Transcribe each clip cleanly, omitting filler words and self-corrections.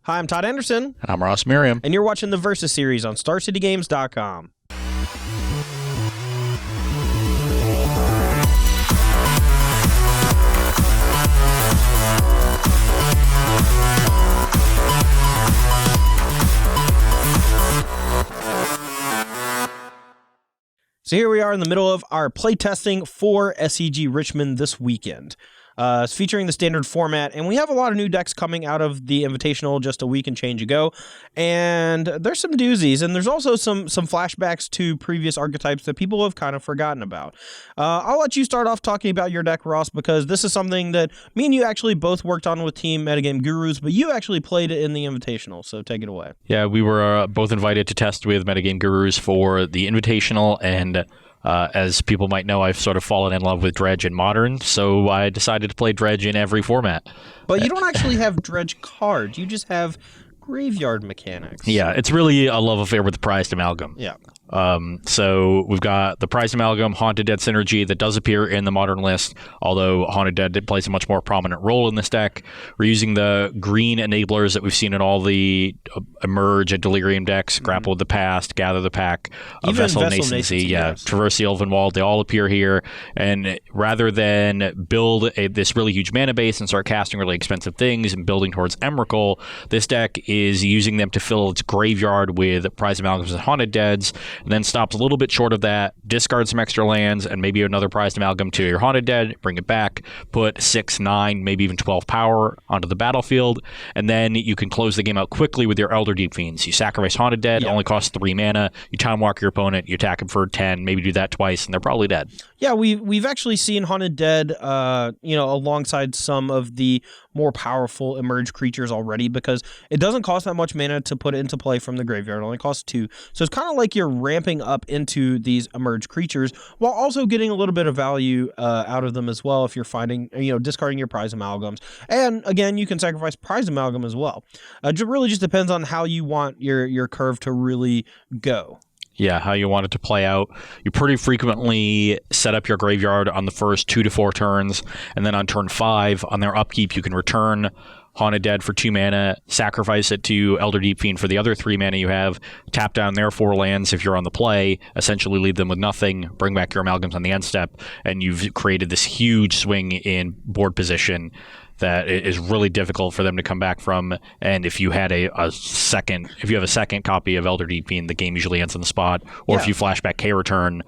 Hi, I'm Todd Anderson. And I'm Ross Merriam. And you're watching the Versus series on StarCityGames.com. So here we are in the middle of our playtesting for SCG Richmond this weekend. It's featuring the standard format, and we have a lot of new decks coming out of the Invitational just a week and change ago, and there's some doozies, and there's also some flashbacks to previous archetypes that people have kind of forgotten about. I'll let you start off talking about your deck, Ross, because this is something that me and you actually both worked on with Team Metagame Gurus, but you actually played it in the Invitational, so take it away. Yeah, we were both invited to test with Metagame Gurus for the Invitational, and as people might know, I've sort of fallen in love with Dredge in Modern, so I decided to play Dredge in every format. But you don't actually have Dredge cards, you just have graveyard mechanics. Yeah, it's really a love affair with the Prized Amalgam. Yeah. So we've got the Prized Amalgam, Haunted Dead synergy that does appear in the Modern list, although Haunted Dead plays a much more prominent role in this deck. We're using the green enablers that we've seen in all the Emerge and Delirium decks, Grapple with the Past, Gather the Pack, Vessel of Nascency, yes. Traverse the Elven Wall, they all appear here. And rather than build this really huge mana base and start casting really expensive things and building towards Emrakul, this deck is using them to fill its graveyard with Prized Amalgams and Haunted Deads, and then stops a little bit short of that, discard some extra lands, and maybe another Prized Amalgam to your Haunted Dead, bring it back, put 6, 9, maybe even 12 power onto the battlefield, and then you can close the game out quickly with your Elder Deep Fiends. You sacrifice Haunted Dead, only costs 3 mana, you time walk your opponent, you attack him for 10, maybe do that twice, and they're probably dead. Yeah, we've actually seen Haunted Dead, alongside some of the more powerful Emerge creatures already, because it doesn't cost that much mana to put it into play from the graveyard. It only costs 2. So it's kind of like you're ramping up into these Emerge creatures while also getting a little bit of value out of them as well if you're finding, discarding your Prized Amalgams. And again, you can sacrifice Prized Amalgam as well. It really just depends on how you want your curve to really go. Yeah, how you want it to play out. You pretty frequently set up your graveyard on the first 2 to 4 turns, and then on turn 5, on their upkeep, you can return Haunted Dead for 2 mana, sacrifice it to Elder Deep Fiend for the other 3 mana you have, tap down their 4 lands if you're on the play, essentially leave them with nothing, bring back your Amalgams on the end step, and you've created this huge swing in board position that is really difficult for them to come back from. And if you had a second copy of Elder Deep Fiend, the game usually ends on the spot. Or if you flashback K-Return,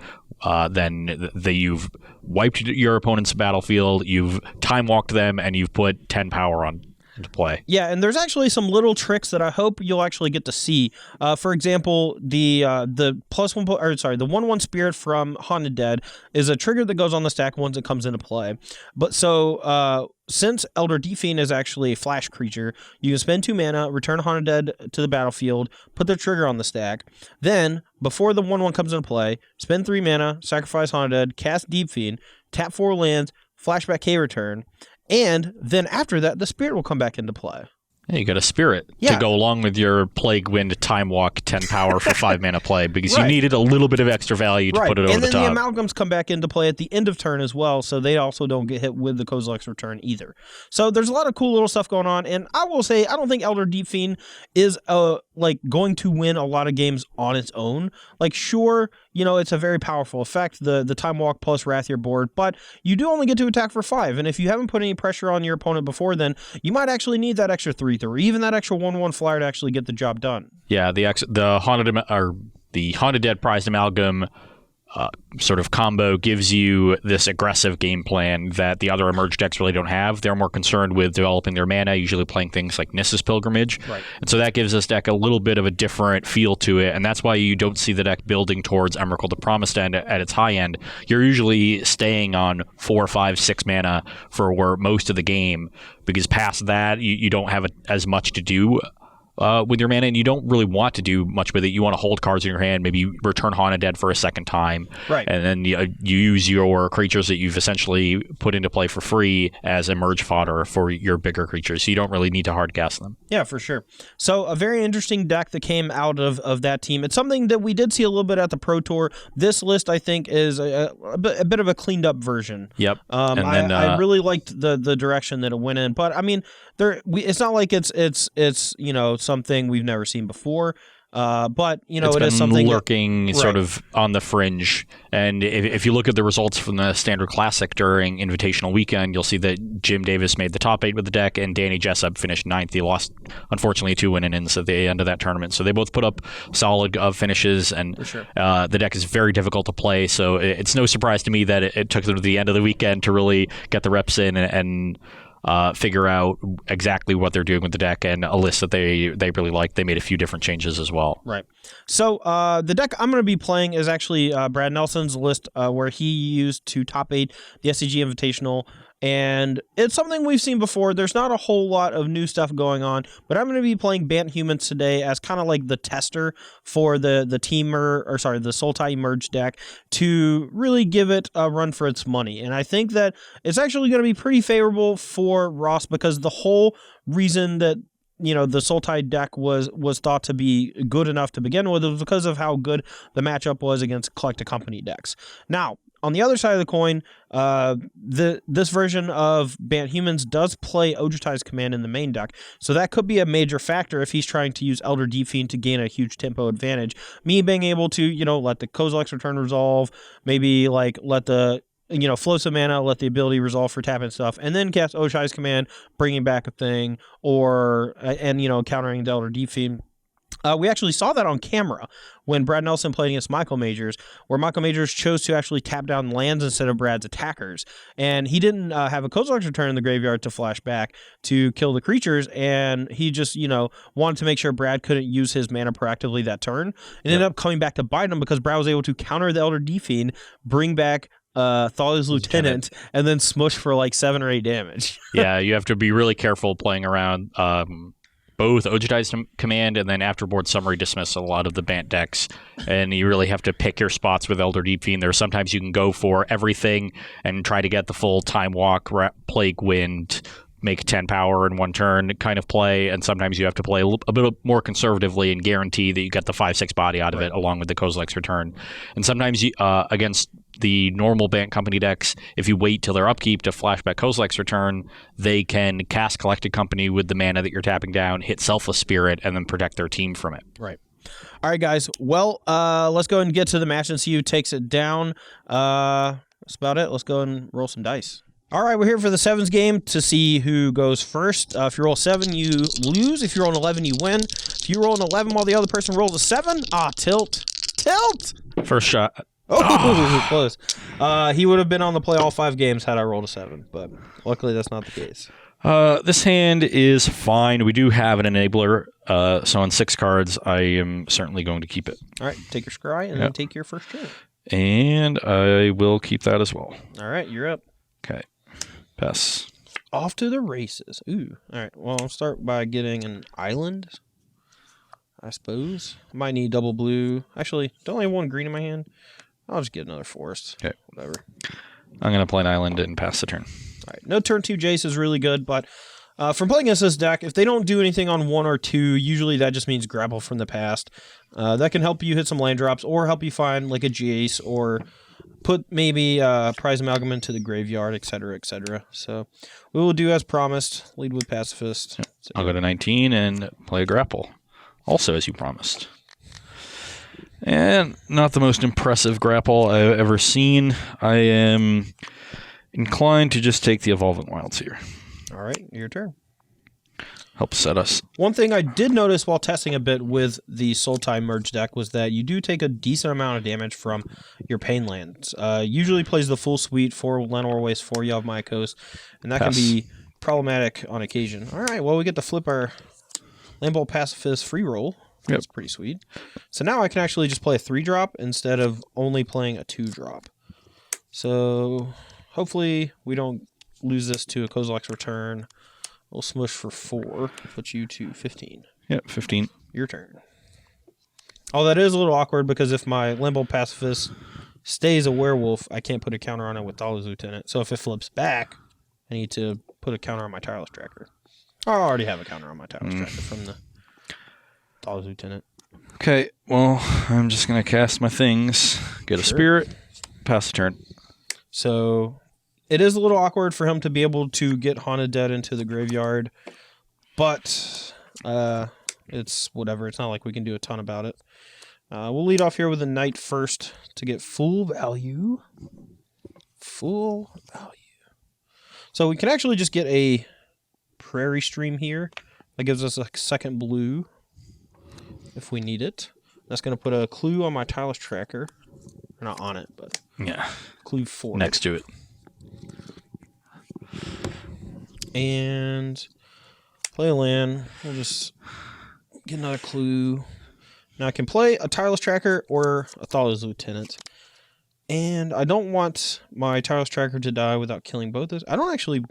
then you've wiped your opponent's battlefield, you've time walked them, and you've put 10 power into play. Yeah, and there's actually some little tricks that I hope you'll actually get to see. For example, the 1/1 Spirit from Haunted Dead is a trigger that goes on the stack once it comes into play. But since Elder Deep Fiend is actually a flash creature, you can spend 2 mana, return Haunted Dead to the battlefield, put the trigger on the stack. Then, before the 1/1 comes into play, spend 3 mana, sacrifice Haunted Dead, cast Deep Fiend, tap 4 lands, flashback K-Return, and then after that, the Spirit will come back into play. Yeah, you got a Spirit to go along with your Plague Wind Time Walk 10 power for 5 mana play, because you needed a little bit of extra value to put it over the top. And then the Amalgams come back into play at the end of turn as well, so they also don't get hit with the Kozilek's Return either. So there's a lot of cool little stuff going on, and I will say, I don't think Elder Deep Fiend is going to win a lot of games on its own. Sure, it's a very powerful effect, the Time Walk plus Wrathier board, but you do only get to attack for 5, and if you haven't put any pressure on your opponent before then, you might actually need that extra 3, or even that extra 1/1 flyer to actually get the job done. Yeah, the Haunted Dead Prized Amalgam sort of combo gives you this aggressive game plan that the other Emerge decks really don't have. They're more concerned with developing their mana, usually playing things like Nissa's Pilgrimage. Right. And so that gives this deck a little bit of a different feel to it, and that's why you don't see the deck building towards Emrakul the Promised End at its high end. You're usually staying on 4, 5, 6 mana for most of the game, because past that, you don't have as much to do. with your mana, and you don't really want to do much with it. You want to hold cards in your hand, maybe return Haunted Dead for a second time, right? And then you use your creatures that you've essentially put into play for free as emerge fodder for your bigger creatures. So you don't really need to hard cast them. Yeah, for sure. So a very interesting deck that came out of that team. It's something that we did see a little bit at the Pro Tour. This list, I think, is a bit of a cleaned up version. Yep. And then I really liked the direction that it went in. But I mean, it's not like it's something we've never seen before. But it is something lurking sort of on the fringe. And if you look at the results from the Standard Classic during Invitational Weekend, you'll see that Jim Davis made the top 8 with the deck, and Danny Jessup finished 9th. He lost, unfortunately, 2 win-ins at the end of that tournament. So they both put up solid finishes, and the deck is very difficult to play. So it's no surprise to me that it took them to the end of the weekend to really get the reps in and figure out exactly what they're doing with the deck, and a list that they really like. They made a few different changes as well. Right. So the deck I'm going to be playing is actually Brad Nelson's list, where he used to top 8 the SCG Invitational. And it's something we've seen before. There's not a whole lot of new stuff going on, but I'm going to be playing Bant Humans today as kind of like the tester for the Sultai Emerge deck to really give it a run for its money. And I think that it's actually going to be pretty favorable for Ross, because the whole reason that the Sultai deck was thought to be good enough to begin with was because of how good the matchup was against Collect a Company decks. Now, on the other side of the coin, this version of Bant Humans does play Ojutai's Command in the main deck, so that could be a major factor if he's trying to use Elder Deep Fiend to gain a huge tempo advantage. Me being able to, let the Kozilek's Return resolve, maybe like let the flow some mana, let the ability resolve for tapping stuff, and then cast Ojutai's Command, bringing back a thing, and countering the Elder Deep Fiend. We actually saw that on camera when Brad Nelson played against Michael Majors, where Michael Majors chose to actually tap down lands instead of Brad's attackers. And he didn't have a Kozilek's Return in the graveyard to flash back to kill the creatures, and he just, wanted to make sure Brad couldn't use his mana proactively that turn. It ended up coming back to bite him because Brad was able to counter the Elder Deep Fiend, bring back Thalia's Lieutenant, and then smush for like 7 or 8 damage. Yeah, you have to be really careful playing around both Ojutai's Command and then Afterboard Summary Dismiss a lot of the Bant decks, and you really have to pick your spots with Elder Deep Fiend. There's sometimes you can go for everything and try to get the full Time Walk, Plague Wind, make 10 power in one turn kind of play, and sometimes you have to play a bit more conservatively and guarantee that you get the 5/6 body out of it along with the Kozilek's Return. And sometimes you, against the normal Bant Company decks, if you wait till their upkeep to flashback Kozilek's Return, they can cast Collected Company with the mana that you're tapping down, hit Selfless Spirit, and then protect their team from it. Right. All right, guys. Well, let's go ahead and get to the match and see who takes it down. That's about it. Let's go and roll some dice. All right, we're here for the sevens game to see who goes first. If you roll 7, you lose. If you roll an 11, you win. If you roll an 11 while the other person rolls a 7, tilt. First shot. Oh, close. He would have been on the play all 5 games had I rolled a 7, but luckily that's not the case. This hand is fine. We do have an enabler, so on 6 cards, I am certainly going to keep it. All right, take your scry and then take your first turn. And I will keep that as well. All right, you're up. Okay. Pass. Off to the races. Ooh. All right, well, I'll start by getting an island, I suppose. Might need double blue. Actually, don't I have 1 green in my hand? I'll just get another forest. Okay. Whatever. I'm going to play an island and pass the turn. All right. No turn 2 Jace is really good, but from playing against this deck, if they don't do anything on 1 or 2, usually that just means grapple from the past. That can help you hit some land drops or help you find like a Jace or put maybe Prize Amalgam into the graveyard, etc., etc. So we will do as promised. Lead with Pacifist. Yep. I'll go to 19 and play a grapple. Also as you promised. And not the most impressive grapple I've ever seen. I am inclined to just take the Evolving Wilds here. All right, your turn. Help set us. One thing I did notice while testing a bit with the Sultai Merge deck was that you do take a decent amount of damage from your Pain lands. Usually plays the full suite, 4 Lenore Waste, 4 Yavimaya Coast, and that can be problematic on occasion. All right, well, we get to flip our Landbolt Pacifist free roll. Yep. That's pretty sweet. So now I can actually just play a 3-drop instead of only playing a 2-drop. So hopefully we don't lose this to a Kozilek's Return. We'll smush for 4, put you to 15. Yep, 15. Your turn. Oh, that is a little awkward because if my Limbo Pacifist stays a werewolf, I can't put a counter on it with Dollar's Lieutenant. So if it flips back, I need to put a counter on my Tireless Tracker. I already have a counter on my Tireless Tracker from the Dollar's Lieutenant. Okay, well, I'm just going to cast my things, get a spirit, pass the turn. So it is a little awkward for him to be able to get Haunted Dead into the graveyard, but it's whatever. It's not like we can do a ton about it. We'll lead off here with a Knight first to get full value. Full value. So we can actually just get a Prairie Stream here. That gives us a second blue if we need it. That's going to put a clue on my Tireless Tracker. Or not on it, but yeah, clue 4. Next to it. And play a land. We'll just get another clue. Now I can play a Tireless Tracker or a Thaler's Lieutenant. And I don't want my Tireless Tracker to die without killing both those. I don't actually...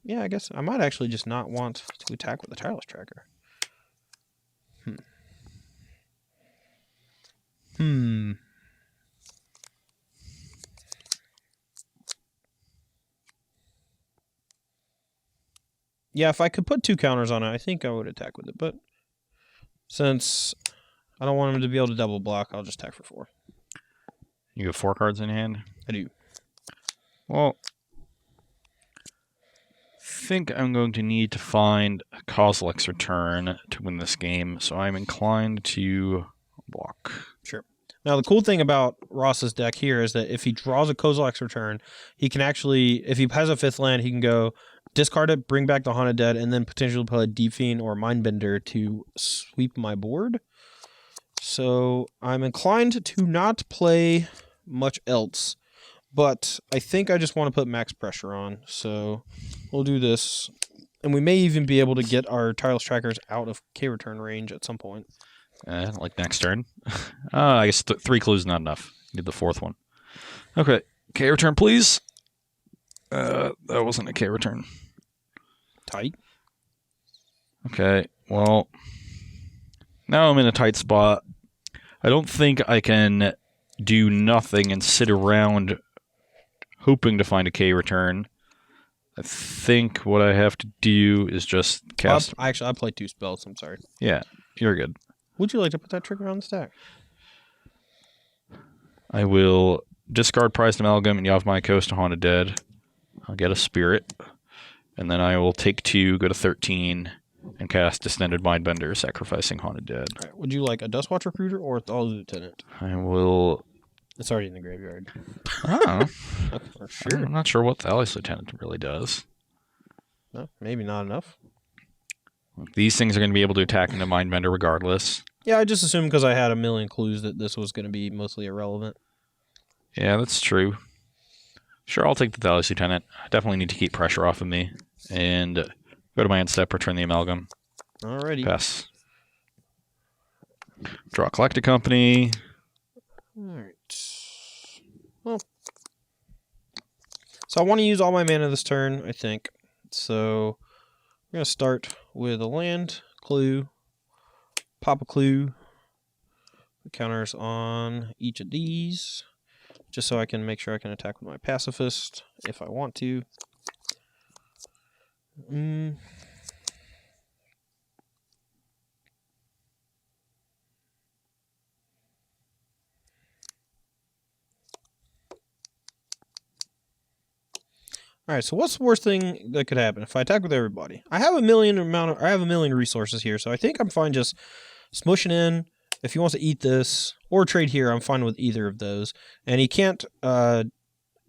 Yeah, I guess I might actually just not want to attack with the Tireless Tracker. Yeah, if I could put 2 counters on it, I think I would attack with it. But since I don't want him to be able to double block, I'll just attack for 4. You have 4 cards in hand? I do. Well, I think I'm going to need to find a Kozilek's Return to win this game, so I'm inclined to block. Sure. Now, the cool thing about Ross's deck here is that if he draws a Kozilek's Return, he can actually, if he has a 5th land, he can go discard it, bring back the Haunted Dead, and then potentially play a Deep Fiend or Mindbender to sweep my board. So I'm inclined to not play much else, but I think I just want to put max pressure on. So we'll do this, and we may even be able to get our Tireless Trackers out of K-Return range at some point. Like next turn. I guess 3 clues not enough. Need the 4th one. Okay, K-Return, please. That wasn't a K-Return. Tight. Okay, well, now I'm in a tight spot. I don't think I can do nothing and sit around hoping to find a K-Return. I think what I have to do is just cast... Actually, I played 2 spells, I'm sorry. Yeah, you're good. Would you like to put that trigger on the stack? I will discard Prized Amalgam and Yavimaya Coast to Haunted Dead. I'll get a Spirit. And then I will take 2, go to 13, and cast Distended Mindbender, sacrificing Haunted Dead. All right. Would you like a Dustwatch Recruiter or a Thaler's Lieutenant? I will... It's already in the graveyard. Oh. Okay, sure. I'm not sure what the Thaler's Lieutenant really does. No, maybe not enough. These things are going to be able to attack into Mindbender regardless. Yeah, I just assumed because I had a million clues that this was going to be mostly irrelevant. Yeah, that's true. Sure, I'll take the Thaler's Lieutenant. I definitely need to keep pressure off of me. And go to my end step, return the Amalgam. Alrighty. Pass. Draw Collected Company. Alright. Well. So I want to use all my mana this turn, I think. So we're going to start with a land, clue, pop a clue. The counters on each of these, just so I can make sure I can attack with my Pacifist if I want to. Alright, so what's the worst thing that could happen if I attack with everybody? I have a million resources here, so I think I'm fine just smushing in. If he wants to eat this or trade here, I'm fine with either of those. And he can't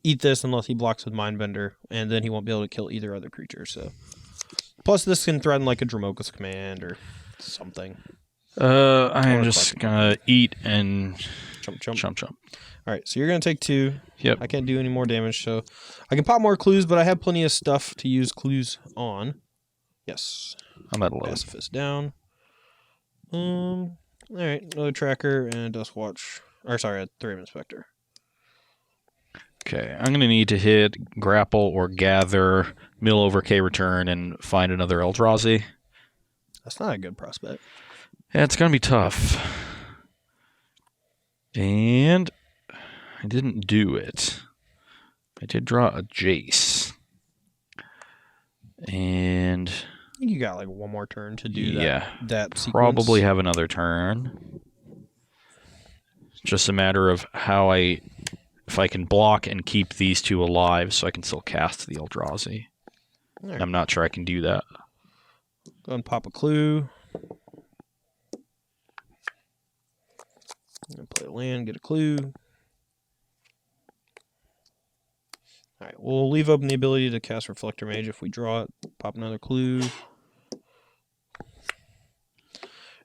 eat this unless he blocks with Mindbender, and then he won't be able to kill either other creature. So, plus this can threaten like a Dromoka's Command or something. I'm just gonna eat and chump. Chump. All right, so you're gonna take 2. Yep. I can't do any more damage, so I can pop more clues, but I have plenty of stuff to use clues on. Yes. I'm at 11. Pacifist down. All right, another tracker and Dustwatch. Or sorry, a 3 Inspector. Okay, I'm gonna need to hit grapple or gather, mill over K return, and find another Eldrazi. That's not a good prospect. Yeah, it's going to be tough. And I didn't do it. I did draw a Jace. And I think you got like one more turn to do yeah, that sequence. probably have another turn. It's just a matter of if I can block and keep these two alive so I can still cast the Eldrazi. Right. I'm not sure I can do that. Go and pop a clue. And play a land, get a clue. Alright, we'll leave open the ability to cast Reflector Mage if we draw it. Pop another clue.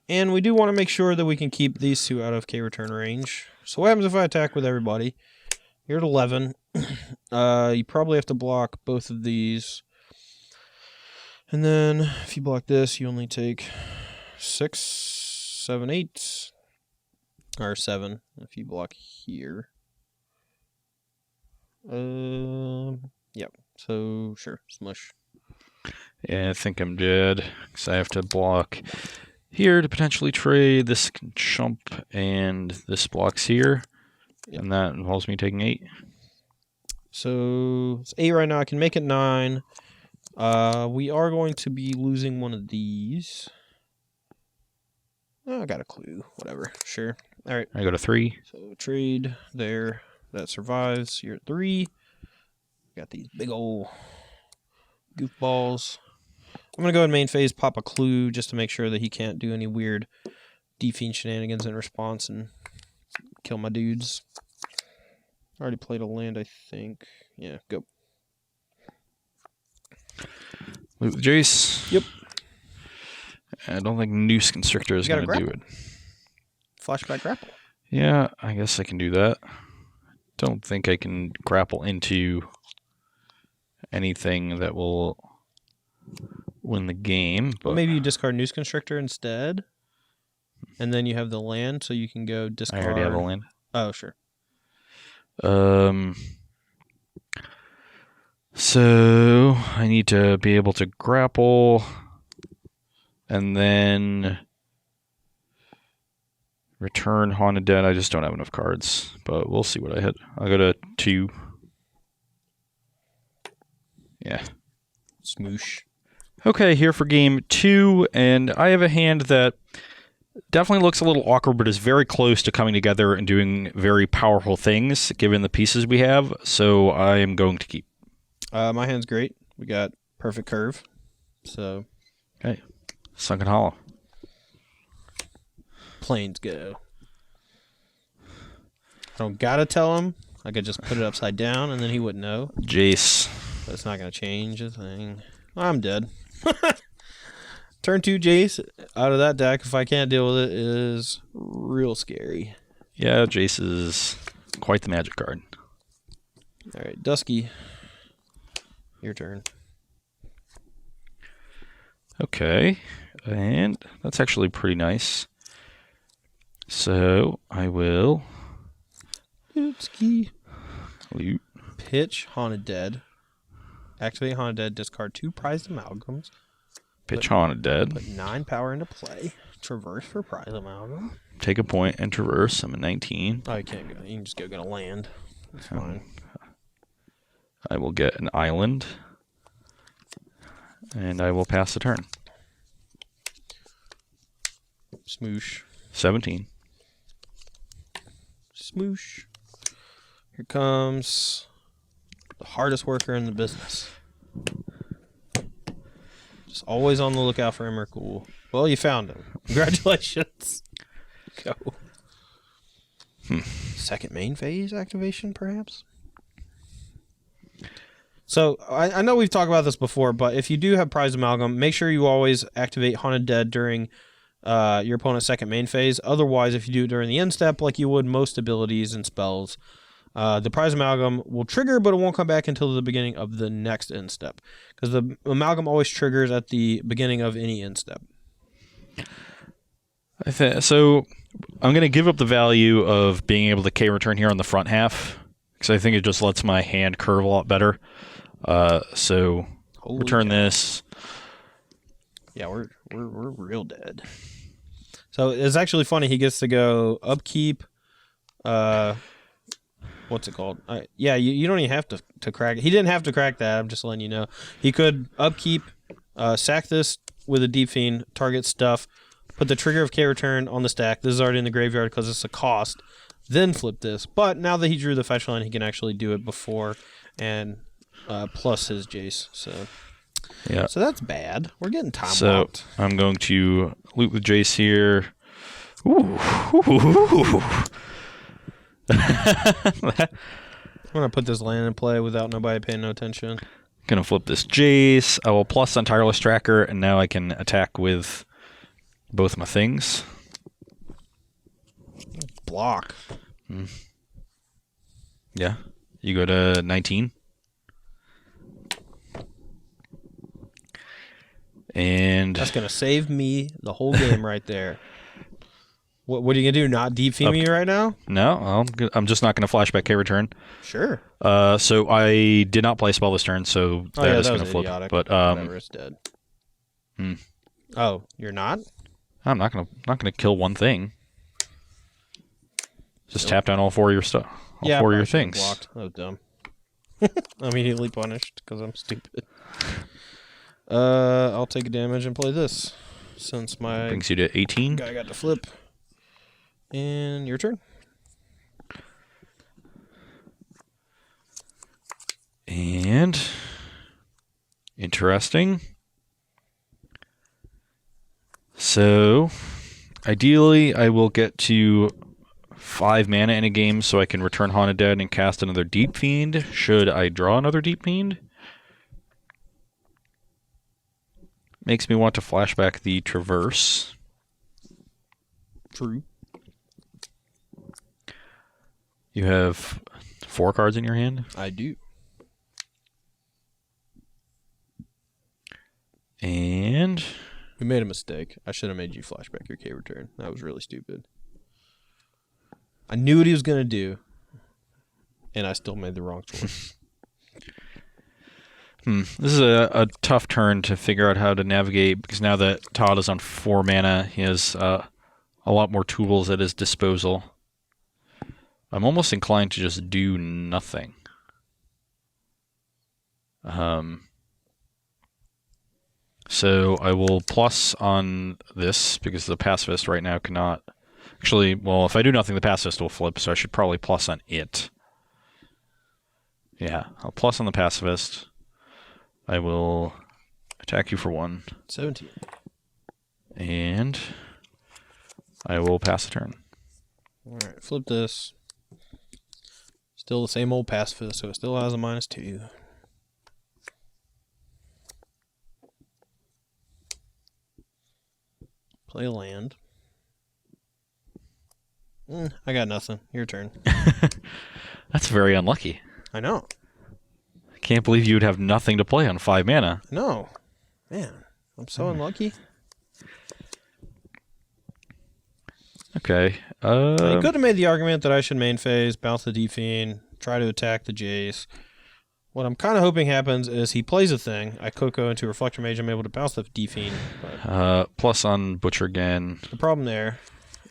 And we do want to make sure that we can keep these two out of K-return range. So what happens if I attack with everybody? You're at 11. You probably have to block both of these. And then if you block this, you only take 6, 7, 8. Or 7 if you block here. Yep. So sure, smush. Yeah, I think I'm dead because I have to block here to potentially trade. This can chump and this blocks here, and that involves me taking 8. So it's 8 right now. I can make it 9. We are going to be losing one of these. Oh, I got a clue. Whatever. Sure. All right. I go to 3. So trade there. That survives. You're at 3. Got these big old goofballs. I'm going to go in main phase, pop a clue just to make sure that he can't do any weird D-Fiend shenanigans in response and kill my dudes. Already played a land, I think. Yeah, go. Loot the Jace. Yep. I don't think Noose Constrictor is going to do it. Flashback grapple. Yeah, I guess I can do that. Don't think I can grapple into anything that will win the game. But Well, maybe you discard Noose Constrictor instead. And then you have the land, so you can go discard. I already have a land. Oh, sure. So I need to be able to grapple and then return Haunted Dead. I just don't have enough cards, but we'll see what I hit. I'll go to 2. Yeah. Smoosh. Okay, here for game 2, and I have a hand that definitely looks a little awkward, but is very close to coming together and doing very powerful things, given the pieces we have, so I am going to keep. My hand's great. We got perfect curve. So. Okay. Sunken Hollow. Planes go. I don't gotta tell him. I could just put it upside down and then he wouldn't know. Jace. But it's not gonna change a thing. I'm dead. Turn 2 Jace out of that deck, if I can't deal with it, is real scary. Yeah, Jace is quite the magic card. Alright, Dusky. Your turn. Okay, and that's actually pretty nice. So I will Dusky. loot. Pitch Haunted Dead. Activate Haunted Dead, discard 2 prized amalgams. Pitch Haunted Dead. Put 9 power into play. Traverse for prize amalgam. Take a point and traverse. I'm at 19. Oh, you can't go. You can just go get a land. That's fine. I will get an island. And I will pass the turn. Smoosh. 17. Smoosh. Here comes the hardest worker in the business. Just always on the lookout for Emrakul. Well, you found him. Congratulations. Go. Second main phase activation, perhaps? So, I know we've talked about this before, but if you do have Prize Amalgam, make sure you always activate Haunted Dead during your opponent's second main phase. Otherwise, if you do it during the end step, like you would most abilities and spells, the Prize Amalgam will trigger, but it won't come back until the beginning of the next end step. Because the Amalgam always triggers at the beginning of any end step. So I'm going to give up the value of being able to K-return here on the front half, because I think it just lets my hand curve a lot better. So Holy return cow. this. Yeah, we're real dead. So it's actually funny. He gets to go upkeep. What's it called? Yeah, you don't even have to crack it. He didn't have to crack that. I'm just letting you know. He could upkeep, sack this with a Deep Fiend, target stuff, put the trigger of K return on the stack. This is already in the graveyard because it's a cost. Then flip this. But now that he drew the fetch line, he can actually do it before and plus his Jace. So yeah. So that's bad. We're getting time So locked. I'm going to loot with Jace here. Ooh. I'm gonna put this land in play without nobody paying no attention. Gonna flip this Jace. I will plus on Tireless Tracker, and now I can attack with both my things. Block. Yeah. You go to 19. And That's gonna save me the whole game right there. What are you gonna do? Not Deep Fiend me right now? no, I'm just not gonna flashback K return. Sure. So I did not play spell this turn, so that is gonna flip. Idiotic. But whatever, it's dead. Hmm. Oh, you're not? I'm not gonna kill one thing. Just tap down all four of your stuff. All four of your things. Blocked. Oh, dumb. Immediately punished because I'm stupid. I'll take a damage and play this since my Brings you to 18. guy got to flip. And your turn. And interesting. So ideally, I will get to 5 mana in a game so I can return Haunted Dead and cast another Deep Fiend. Should I draw another Deep Fiend? Makes me want to flashback the Traverse. True. You have 4 cards in your hand? I do. And We made a mistake. I should have made you flashback your K return. That was really stupid. I knew what he was going to do, and I still made the wrong choice. This is a tough turn to figure out how to navigate, because now that Todd is on 4 mana, he has a lot more tools at his disposal. I'm almost inclined to just do nothing. So I will plus on this, because the Pacifist right now cannot... Actually, well, if I do nothing, the Pacifist will flip, so I should probably plus on it. Yeah, I'll plus on the Pacifist. I will attack you for 1. 17. And I will pass the turn. All right, flip this. Still the same old pacifist, so it still has a -2. Play land. I got nothing. Your turn. That's very unlucky. I know. I can't believe you would have nothing to play on 5 mana. No. Man, I'm so unlucky. Okay. You could have made the argument that I should main phase, bounce the Deep Fiend, try to attack the Jace. What I'm kind of hoping happens is he plays a thing. I could go into Reflector Mage. I'm able to bounce the Deep Fiend. Plus on Butcher again. The problem there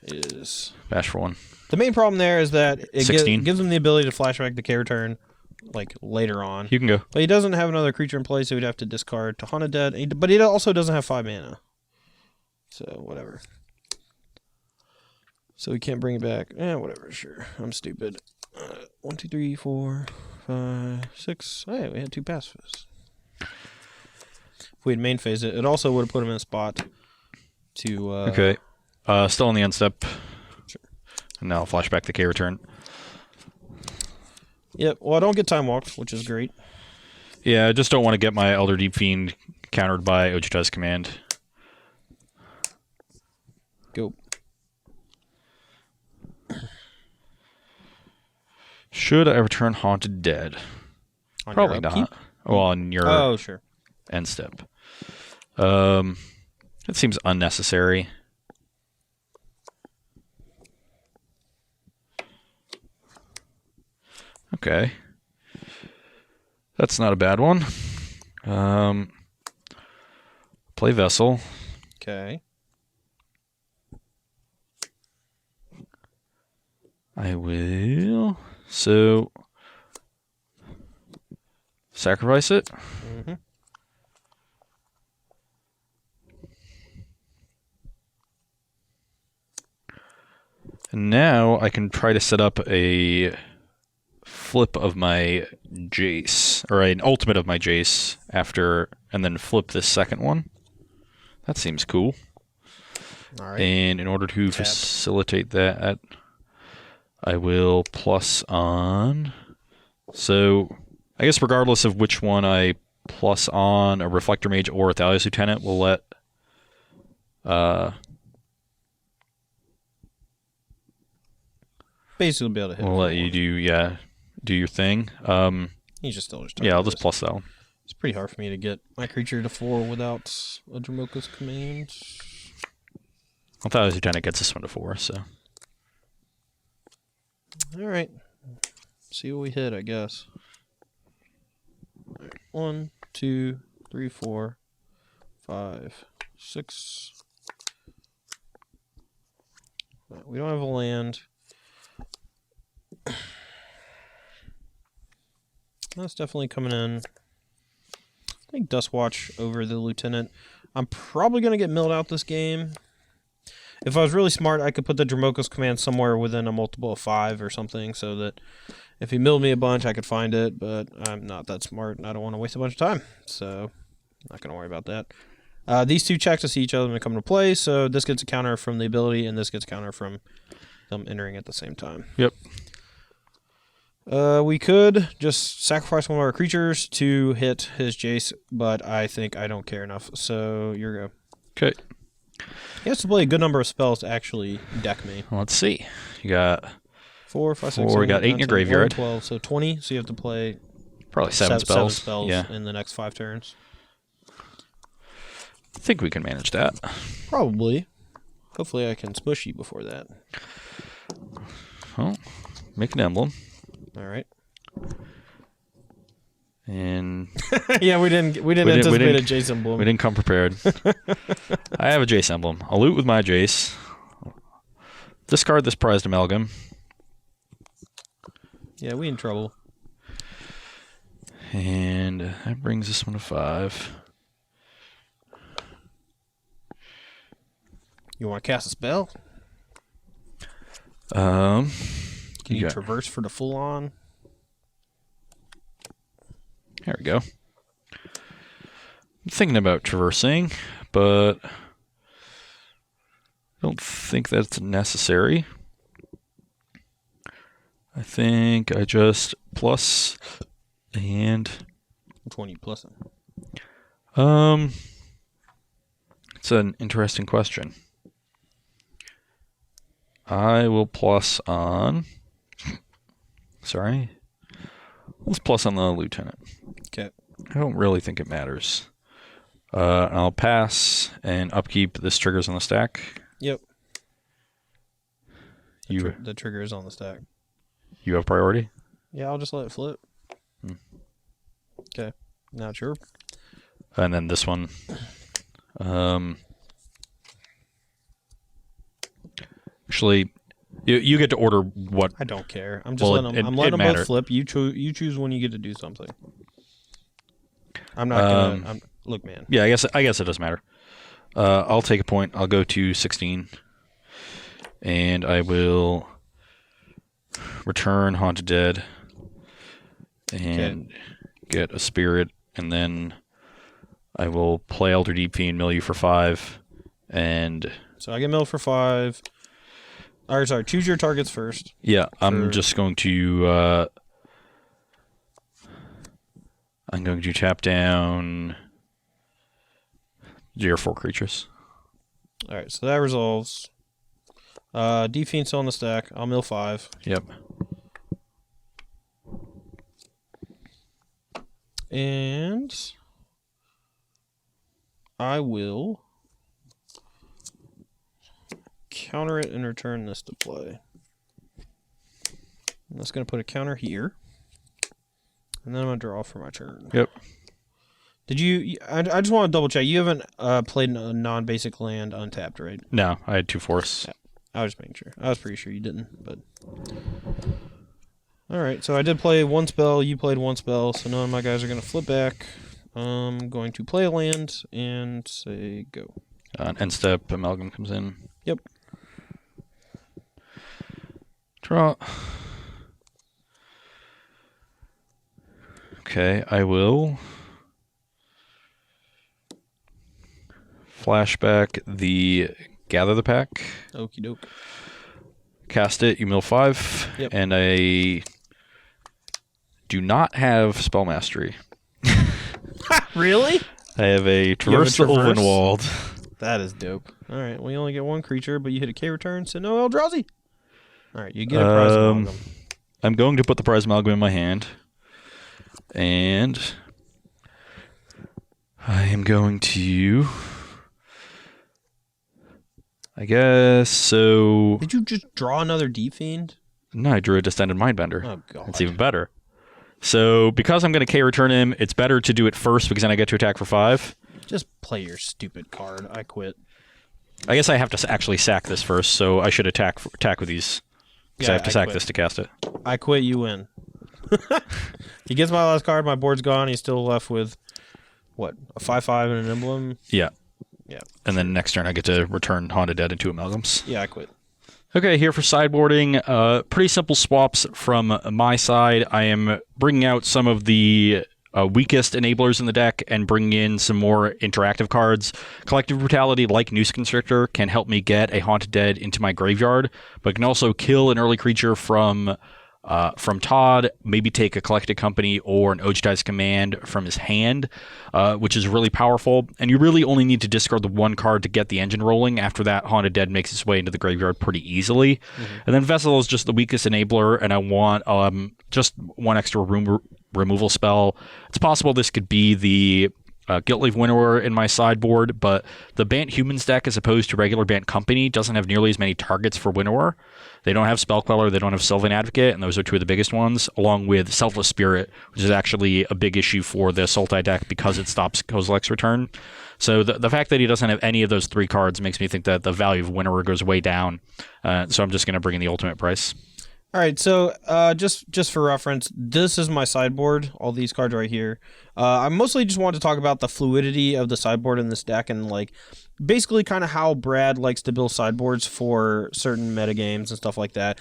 is... Bash for 1. The main problem there is that it 16. gives him the ability to flashback the K return like later on. You can go. But he doesn't have another creature in play, so he'd have to discard to Haunted Dead. But he also doesn't have 5 mana. So, whatever. So he can't bring it back. Whatever, sure. I'm stupid. 1, 2, 3, 4, 5, 6. Hey, we had 2 pacifists. If we had main phased it, it also would have put him in a spot to... Okay. Still on the end step. Sure. And now I'll flashback the K return. Yep, well, I don't get time walked, which is great. Yeah, I just don't want to get my Elder Deep Fiend countered by Ojuta's command. Go. Should I return Haunted Dead? On Probably your upkeep? not. Well, on your Oh, sure. end step. It seems unnecessary. Okay. That's not a bad one. Play Vessel. Okay. I will. So sacrifice it. Mm-hmm. And now I can try to set up a flip of my Jace, or an ultimate of my Jace after, and then flip this second one. That seems cool. All right. And in order to facilitate that, I will plus on. So I guess regardless of which one I plus on, a Reflector Mage or a Thalia's Lieutenant, will let basically be able to hit. we'll let you do your thing. You just still just. Yeah, I'll just plus that one. It's pretty hard for me to get my creature to 4 without a Dromoka's command. I thought Lieutenant gets this one to 4, so. All right. See what we hit, I guess. 1, 2, 3, 4, 5, 6. We don't have a land. That's definitely coming in. I think Dustwatch over the Lieutenant. I'm probably going to get milled out this game. If I was really smart, I could put the Dromoka's command somewhere within a multiple of 5 or something, so that if he milled me a bunch, I could find it, but I'm not that smart, and I don't want to waste a bunch of time, so I'm not going to worry about that. These two check to see each other when they come into play, so this gets a counter from the ability, and this gets a counter from them entering at the same time. Yep. We could just sacrifice one of our creatures to hit his Jace, but I think I don't care enough, so you're go. Okay. He has to play a good number of spells to actually deck me. Well, let's see. You got 4, 5, 6, 4. 7, You got 8 in your 10, graveyard. 12, so 20. So you have to play Probably 7 spells. 7 spells Yeah. in the next 5 turns. I think we can manage that. Probably. Hopefully I can smush you before that. Well, make an emblem. All right. And yeah, we didn't anticipate a Jace emblem. we didn't come prepared. I have a Jace emblem. I'll loot with my Jace. Discard this prized amalgam. Yeah, we in trouble. And that brings this one to 5. You want to cast a spell? Can you traverse for the full on? There we go. I'm thinking about traversing, but I don't think that's necessary. I think I just plus and Which one are you plussing? It's an interesting question. I will plus on. Sorry. Let's plus on the Lieutenant. Okay. I don't really think it matters. I'll pass and upkeep. This triggers on the stack. Yep. You The trigger is on the stack. You have priority? Yeah, I'll just let it flip. Okay. Now it's your. And then this one. Actually, you get to order what. I don't care. I'm just letting them. I'm letting them both flip. You choose when you get to do something. I'm not gonna. Look, man. Yeah, I guess it doesn't matter. I'll take a point. I'll go to 16, and I will return Haunted Dead and get a spirit, and then I will play Elder Deep Fiend, mill you for 5, and so I get milled for 5. Or sorry, choose your targets first. Yeah, I'm just going to tap down your 4 creatures. All right, so that resolves. Deep Fiend still on the stack. I'll mill 5. Yep. And I will counter it and return this to play. And that's going to put a counter here. And then I'm going to draw for my turn. Yep. Did you? I just want to double check. You haven't played a non-basic land untapped, right? No, I had 2 forests. Yeah. I was just making sure. I was pretty sure you didn't, but. All right, so I did play 1 spell. You played 1 spell, so none of my guys are going to flip back. I'm going to play a land and say go. End step, Amalgam comes in. Yep. Draw. Okay, I will flashback the Gather the Pack. Okie doke. Cast it, you mill 5. Yep. And I do not have Spell Mastery. Really? I have a Traverse the Traverse? Ulvenwald. That is dope. All right, we only get 1 creature, but you hit a K return, so no Eldrazi. All right, you get a prize amalgam. I'm going to put the prize amalgam in my hand. And I am going to, I guess, so... Did you just draw another Deep Fiend? No, I drew a Distended Mindbender. Oh, God. It's even better. So, because I'm going to K-return him, it's better to do it first because then I get to attack for 5. Just play your stupid card. I quit. I guess I have to actually sack this first, so I should attack with these. Because I have to sack this to cast it. I quit, you win. He gets my last card, my board's gone, he's still left with, what, a 5/5 and an emblem? Yeah. Yeah. And then next turn I get to return Haunted Dead and 2 Amalgams. Yeah, I quit. Okay, here for sideboarding. Pretty simple swaps from my side. I am bringing out some of the weakest enablers in the deck and bringing in some more interactive cards. Collective Brutality, like Noose Constrictor, can help me get a Haunted Dead into my graveyard, but can also kill an early creature from Todd, maybe take a Collected Company or an Ojutai's Command from his hand, which is really powerful. And you really only need to discard the 1 card to get the engine rolling. After that, Haunted Dead makes its way into the graveyard pretty easily. Mm-hmm. And then Vessel is just the weakest enabler, and I want just 1 extra removal spell. It's possible this could be the Guilt-Leaf Winnower in my sideboard, but the Bant Humans deck, as opposed to regular Bant Company, doesn't have nearly as many targets for Winnower. They don't have Spell Queller, they don't have Sylvan Advocate, and those are 2 of the biggest ones, along with Selfless Spirit, which is actually a big issue for the Sultai deck because it stops Kozilek's return. So the fact that he doesn't have any of those 3 cards makes me think that the value of Winnower goes way down. So I'm just going to bring in the ultimate price. All right, so just for reference, this is my sideboard, all these cards right here. I mostly just want to talk about the fluidity of the sideboard in this deck and like basically kind of how Brad likes to build sideboards for certain metagames and stuff like that.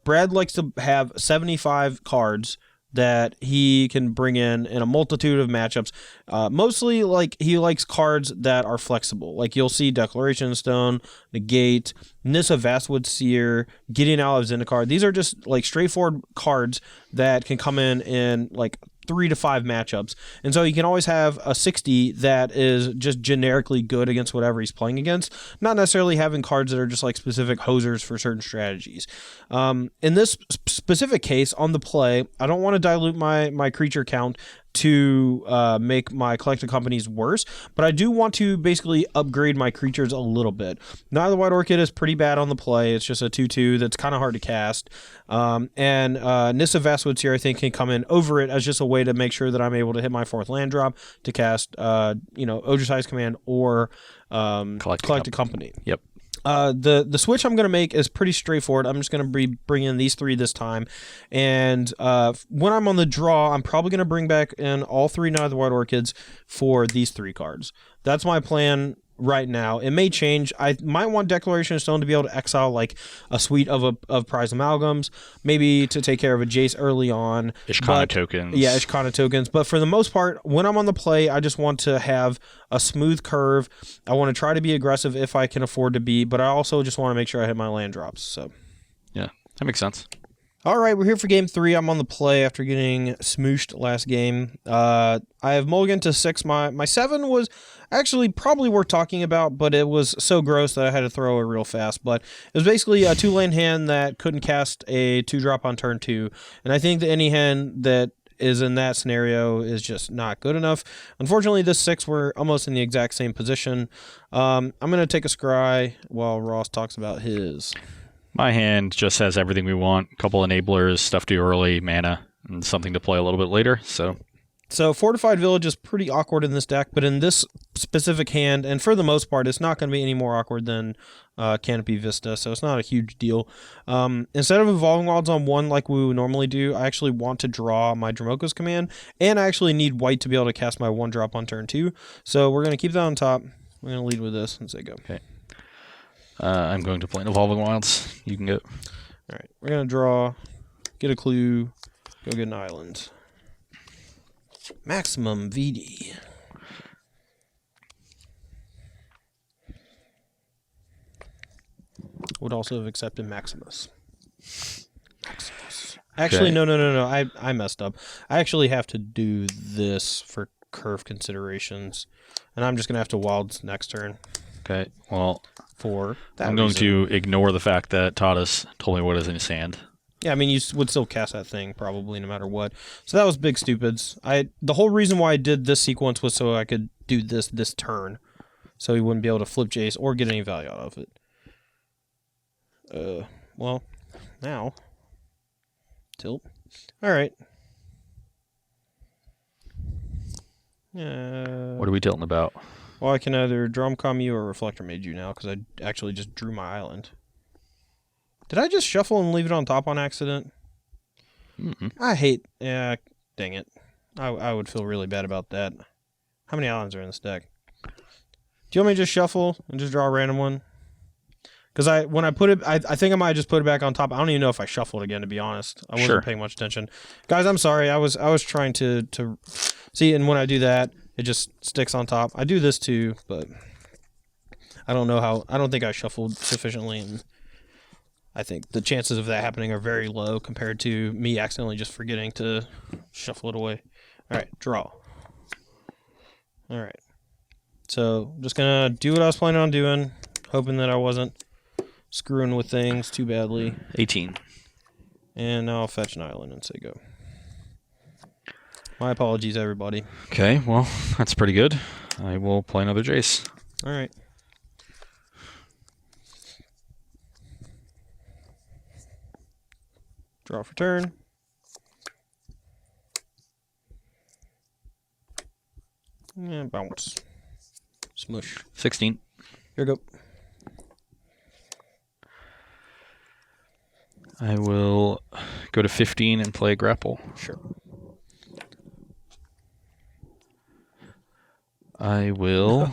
Brad likes to have 75 cards that he can bring in a multitude of matchups. Mostly, like, he likes cards that are flexible. Like, you'll see Declaration Stone, Negate, Nissa Vastwood Seer, Gideon Owl of Zendikar. These are just, like, straightforward cards that can come in, like, 3 to 5 matchups. And so you can always have a 60 that is just generically good against whatever he's playing against, not necessarily having cards that are just like specific hosers for certain strategies. In this specific case, on the play, I don't want to dilute my creature count to make my collected companies worse, but I do want to basically upgrade my creatures a little bit. Now the White Orchid is pretty bad on the play. It's just a 2/2 that's kind of hard to cast. And Nissa Vastwood here, I think, can come in over it as just a way to make sure that I'm able to hit my 4th land drop to cast, Ojutai's Command or Collected Company. Yep. The switch I'm going to make is pretty straightforward. I'm just going to bring in these 3 this time. And when I'm on the draw, I'm probably going to bring back in all 3 Night of the White Orchids for these 3 cards. That's my plan right now. It may change. I might want Declaration of Stone to be able to exile like a suite of prize amalgams, maybe to take care of a Jace early on. Ishkana tokens. Yeah, Ishkana tokens. But for the most part, when I'm on the play, I just want to have a smooth curve. I want to try to be aggressive if I can afford to be, but I also just want to make sure I hit my land drops. So yeah, that makes sense. All right, we're here for game 3. I'm on the play after getting smooshed last game. I have mulligan to 6. My 7 was actually probably worth talking about, but it was so gross that I had to throw it real fast. But it was basically a 2-lane hand that couldn't cast a 2-drop on turn 2. And I think that any hand that is in that scenario is just not good enough. Unfortunately, this 6 we're almost in the exact same position. I'm going to take a scry while Ross talks about his. My hand just has everything we want. A couple enablers, stuff too early, mana, and something to play a little bit later. So So Fortified Village is pretty awkward in this deck, but in this specific hand, and for the most part, it's not going to be any more awkward than Canopy Vista, so it's not a huge deal. Instead of Evolving Wilds on 1 like we would normally do, I actually want to draw my Dromoka's command, and I actually need white to be able to cast my 1-drop on turn 2. So we're going to keep that on top. We're going to lead with this and say go. Okay. I'm going to play an Evolving Wilds. You can go. All right. We're going to draw, get a clue, go get an island. Maximum VD. Would also have accepted Maximus. Actually, Okay. no. I messed up. I actually have to do this for curve considerations. And I'm just going to have to wilds next turn Okay. Well, for that I'm going reason. to ignore the fact that Todd has told me what is in his hand. Yeah, I mean, you would still cast that thing probably no matter what. So that was big stupids. The whole reason why I did this sequence was so I could do this turn. So he wouldn't be able to flip Jace or get any value out of it. Well, now. Tilt. Alright. What are we tilting about? Well, I can either Drumcom you or Reflector Mage you now, because I actually just drew my island. Did I just shuffle and leave it on top on accident? I hate... Yeah, dang it. I would feel really bad about that. How many islands are in this deck? Do you want me to just shuffle and just draw a random one? Because when I put it... I think I might just put it back on top. I don't even know if I shuffled again, to be honest. I wasn't paying much attention. Guys, I'm sorry. I was trying to... See, and when I do that, it just sticks on top. I do this too, but... I don't know how... I don't think I shuffled sufficiently, and... I think the chances of that happening are very low compared to me accidentally just forgetting to shuffle it away. All right, draw. All right. So I'm just going to do what I was planning on doing, hoping that I wasn't screwing with things too badly. 18. And now I'll fetch an island and say go. My apologies, everybody. Okay, well, that's pretty good. I will play another Jace. All right. Draw for turn. Yeah, bounce. Smush. 16. Here we go. I will go to 15 and play Grapple. Sure. I will...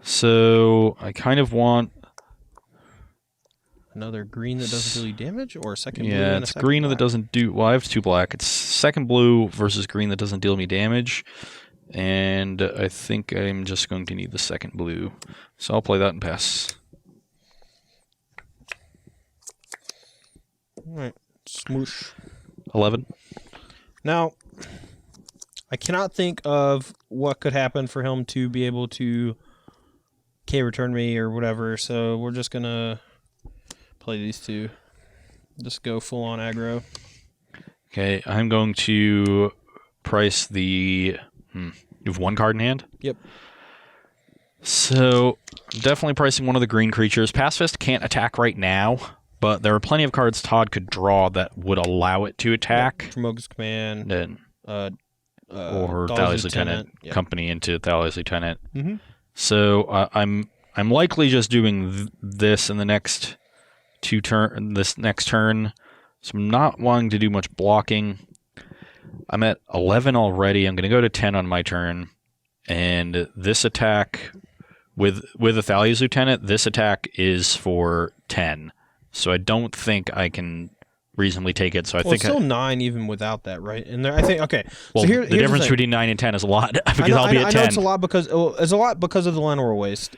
So, I kind of want... Another green that doesn't do damage, or a second blue? Yeah, and a it's second green black? that doesn't do... Well, I have 2 black. It's second blue versus green that doesn't deal me damage. And I think I'm just going to need the second blue. So I'll play that and pass. Alright, smoosh. 11. Now, I cannot think of what could happen for him to be able to K-return me or whatever, so we're just gonna play these two. Just go full-on aggro. Okay, I'm going to price the... You have 1 card in hand? Yep. So, definitely pricing one of the green creatures. Pacifist can't attack right now, but there are plenty of cards Todd could draw that would allow it to attack. Dromoka's Command. And, Or or Thalia's Thalia's Lieutenant, Yep. company into Thalia's Lieutenant. Mm-hmm. So, I'm likely just doing this in the next this next turn. So I'm not wanting to do much blocking. I'm at 11 already. I'm going to go to 10 on my turn. And this attack with a Thalia's Lieutenant, this attack is for 10. So I don't think I can reasonably take it. So I Well, think it's still 9 even without that, right? And there, I think okay. well, so the difference between 9 and 10 is a lot because I'll be at 10. I know it's a lot because of the Llanowar waste.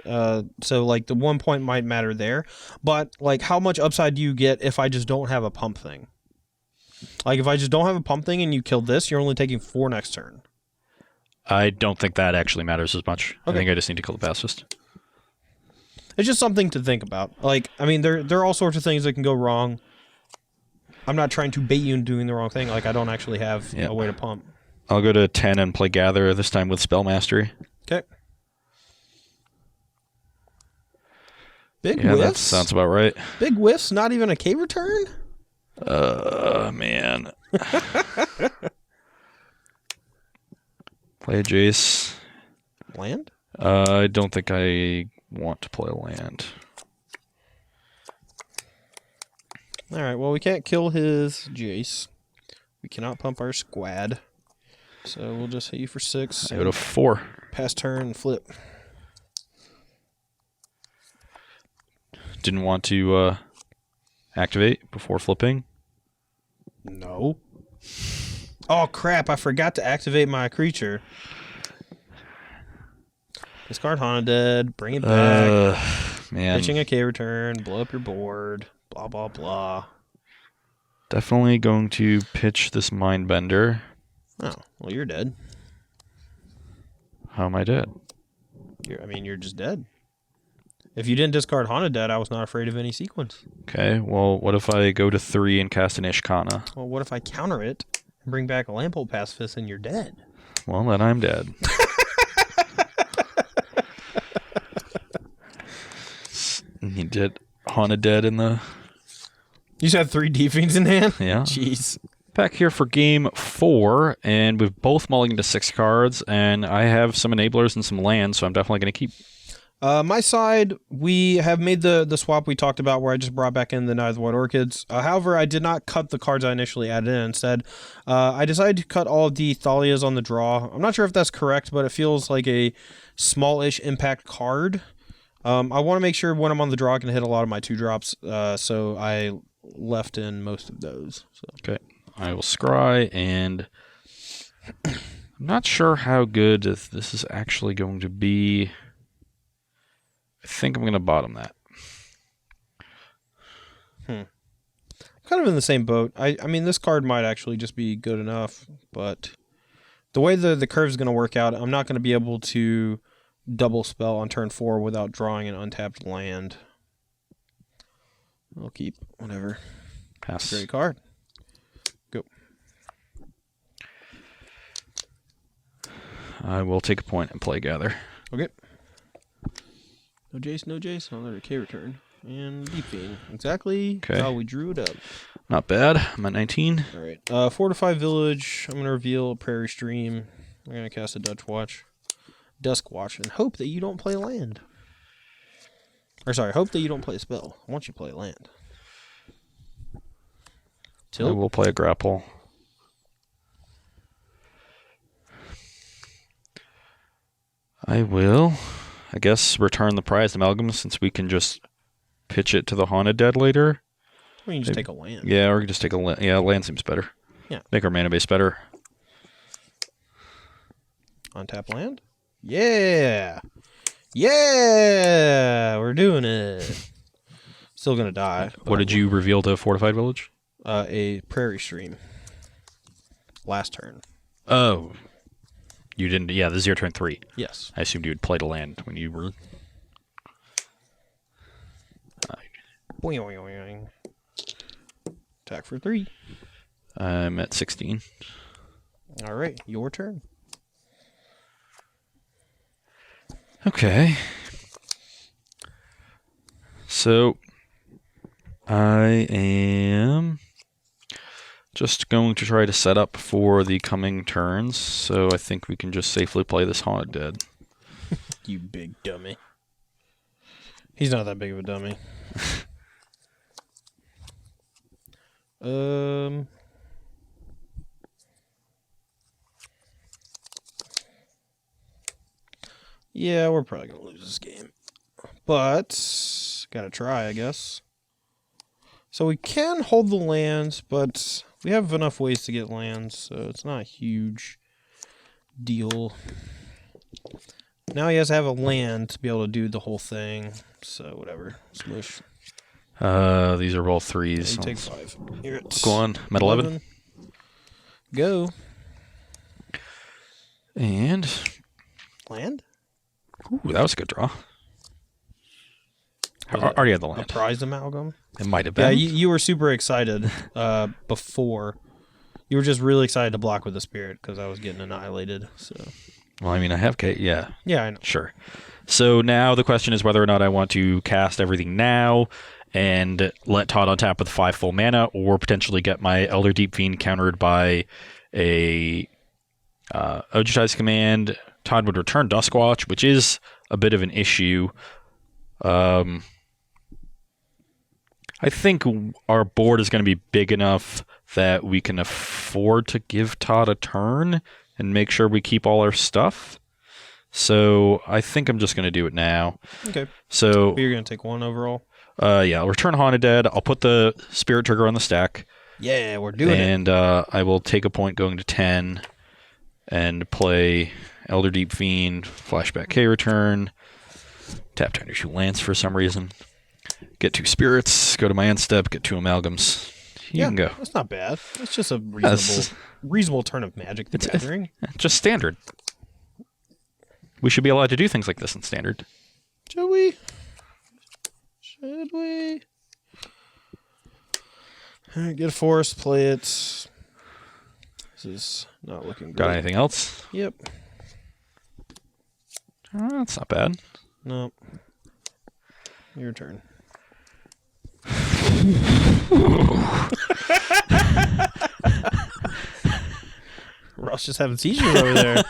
So like the 1 point might matter there, but like how much upside do you get if I just don't have a pump thing? Like if I just don't have a pump thing and you kill this, you're only taking 4 next turn. I don't think that actually matters as much. Okay. I think I just need to kill the pacifist. It's just something to think about. Like I mean, there are all sorts of things that can go wrong. I'm not trying to bait you into doing the wrong thing. Like I don't actually have a way to pump. I'll go to 10 and play Gather, this time with Spell Mastery. Okay. Big Yeah, whiffs. that sounds about right. Big whiffs. Not even a K return. Man. Play a Jace. Land? I don't think I want to play a land. All right, well, we can't kill his Jace. We cannot pump our squad. So we'll just hit you for 6. I go to 4. Pass turn, flip. Didn't want to activate before flipping. No. Oh, crap, I forgot to activate my creature. Discard Haunted, bring it back. Man. Pitching a K return, blow up your board, blah, blah, blah. Definitely going to pitch this Mindbender. Oh, well, you're dead. How am I dead? You're just dead. If you didn't discard Haunted Dead, I was not afraid of any sequence. Okay, well, what if I go to 3 and cast an Ishkana? Well, what if I counter it and bring back a Lamphole Pacifist and you're dead? Well, then I'm dead. You did Haunted Dead in the... You just had 3 Deep-Fiends in hand? Yeah. Jeez. Back here for game 4, and we've both mulliganed to 6 cards, and I have some enablers and some lands, so I'm definitely going to keep. My side, we have made the swap we talked about where I just brought back in the Knives of White Orchids. However, I did not cut the cards I initially added in. Instead, I decided to cut all of the Thalias on the draw. I'm not sure if that's correct, but it feels like a smallish impact card. I want to make sure when I'm on the draw I can hit a lot of my 2-drops, so I left in most of those. So. Okay, I will scry, and I'm not sure how good this is actually going to be. I think I'm going to bottom that. Kind of in the same boat. I mean, this card might actually just be good enough, but the way the curve is going to work out, I'm not going to be able to double spell on turn 4 without drawing an untapped land. I'll keep. Whatever. Pass. Great card. Go. I will take a point and play Gather. Okay. No Jace, no Jace. I'll let a K return. And Deep Fiend. Exactly how we drew it up. Not bad. I'm at 19. All right. Fortify Village. I'm going to reveal Prairie Stream. I'm going to cast a Dusk Watch, and hope that you don't play land. Or sorry, hope that you don't play a spell. I want you to play land. I will play a Grapple. I will, I guess, return the prized amalgam since we can just pitch it to the Haunted Dead later. Or you can just take a land. Yeah, or you can just take a land. Yeah, land seems better. Yeah. Make our mana base better. Untap land? Yeah! Yeah! We're doing it. Still gonna die. What did you reveal to Fortified Village? A Prairie Stream. Last turn. Oh. You didn't... Yeah, this is your turn 3. Yes. I assumed you had played a land when you were... Boing, boing, boing. Attack for 3. I'm at 16. All right, your turn. Okay. So, I am just going to try to set up for the coming turns, so I think we can just safely play this Haunted Dead. You big dummy. He's not that big of a dummy. Yeah, we're probably gonna lose this game, but gotta try, I guess. So we can hold the lands, but we have enough ways to get lands, so it's not a huge deal. Now he has to have a land to be able to do the whole thing, so whatever. Smush. These are all 3s. Yeah, you take 5. Here it's go on. I'm at 11. Go. And... Land? Ooh, that was a good draw. Already had the A land. prized amalgam? It might have been. Yeah, you were super excited before. You were just really excited to block with the spirit because I was getting annihilated. So. Well, I mean, I have yeah. Yeah, I know. Sure. So now the question is whether or not I want to cast everything now and let Todd on tap with 5 full mana, or potentially get my Elder Deep Fiend countered by a Ojutai's Command. Todd would return Duskwatch, which is a bit of an issue. I think our board is going to be big enough that we can afford to give Todd a turn and make sure we keep all our stuff. So I think I'm just going to do it now. Okay. So you're going to take 1 overall? Yeah, I'll return Haunted Dead. I'll put the Spirit Trigger on the stack. Yeah, we're doing it. And I will take a point going to 10 and play Elder Deep Fiend, Flashback K return, tap to enter 2 lands for some reason. Get 2 spirits, go to my end step, get 2 amalgams. You can go. That's not bad. That's just a reasonable turn of Magic the Gathering. Just standard. We should be allowed to do things like this in standard. Should we? Should we? All right, get a forest, play it. This is not looking good. Got anything else? Yep. That's not bad. No. Your turn. Ross just having seizures over there.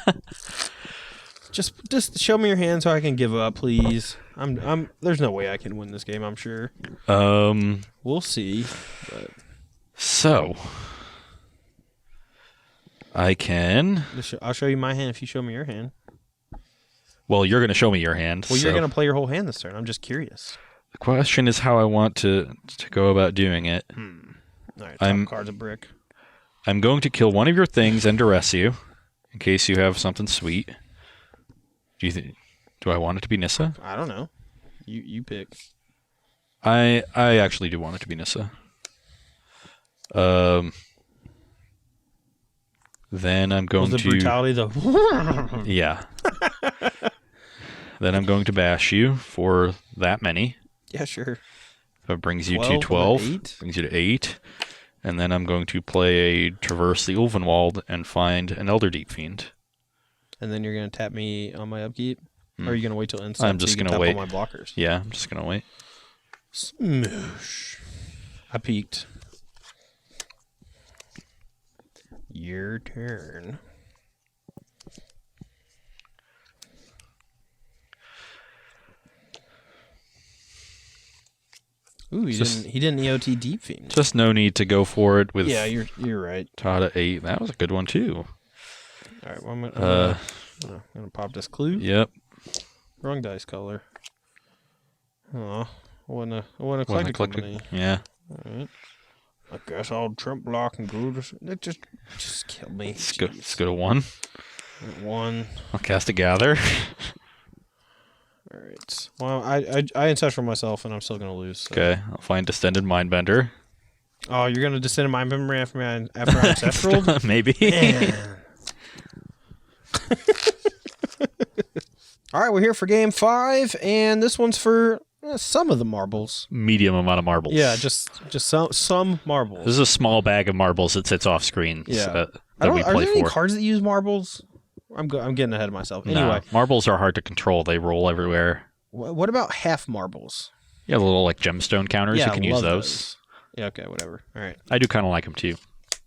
Just show me your hand so I can give up, please. There's no way I can win this game, I'm sure. We'll see. But so I can. I'll show you my hand if you show me your hand. Well, you're going to show me your hand. Well, you're going to play your whole hand this turn. I'm just curious. The question is how I want to go about doing it. All right, top card's a brick. I'm going to kill one of your things and duress you, in case you have something sweet. Do I want it to be Nissa? I don't know. You pick. I actually do want it to be Nissa. Then I'm going the to brutality though. Yeah. Then I'm going to bash you for that many. Yeah, sure. That brings you to 12. Brings you to 8. And then I'm going to play a Traverse the Ulvenwald and find an Elder Deep Fiend. And then you're going to tap me on my upkeep? Or are you going to wait till instant? I'm just going to wait. On my blockers? Yeah, I'm just going to wait. Smoosh. I peeked. Your turn. Ooh, he didn't EOT Deep Fiend. Just no need to go for it with. Yeah, you're right. Todd at 8. That was a good one too. All right, well, I'm gonna pop this clue. Yep. Wrong dice color. Oh, I want to collect a company. Yeah. All right. I guess I'll trump block and go to... Just kill me. Let's go to 1. 1. I'll cast a Gather. All right. Well, I ancestral myself, and I'm still going to lose. So. Okay. I'll find Distended Mindbender. Oh, you're going to descend my memory after I ancestral? Maybe. All right, we're here for game 5, and this one's for some of the marbles. Medium amount of marbles. Yeah, just some marbles. This is a small bag of marbles that sits off screen. Yeah. That we play are there any for. cards that use marbles? I'm getting ahead of myself. Anyway, marbles are hard to control. They roll everywhere. What about half marbles? Yeah, the little like gemstone counters. You can use those. Yeah, okay, whatever. All right. I do kind of like them too.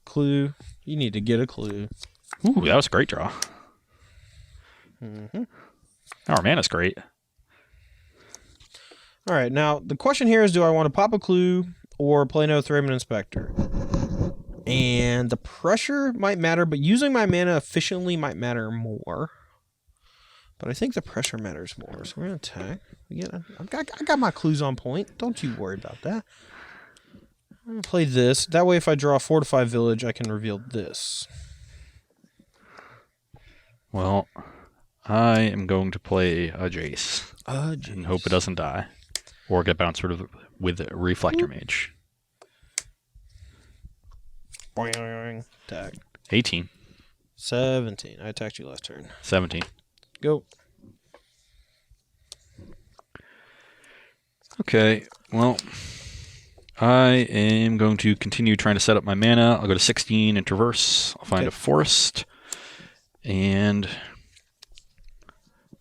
Clue. You need to get a clue. Ooh, that was a great draw. Mm-hmm. Our mana's great. All right, now the question here is, do I want to pop a clue or play no Thraben Inspector? And the pressure might matter, but using my mana efficiently might matter more. But I think the pressure matters more, so we're going to attack. I got my clues on point. Don't you worry about that. I'm going to play this. That way, if I draw a Fortify Village, I can reveal this. Well, I am going to play a Jace. And hope it doesn't die. Or get bounced with a Reflector Mage. Boing. Attack. 18. 17. I attacked you last turn. 17. Go. Okay, well, I am going to continue trying to set up my mana. I'll go to 16 and Traverse. I'll find a Forest. And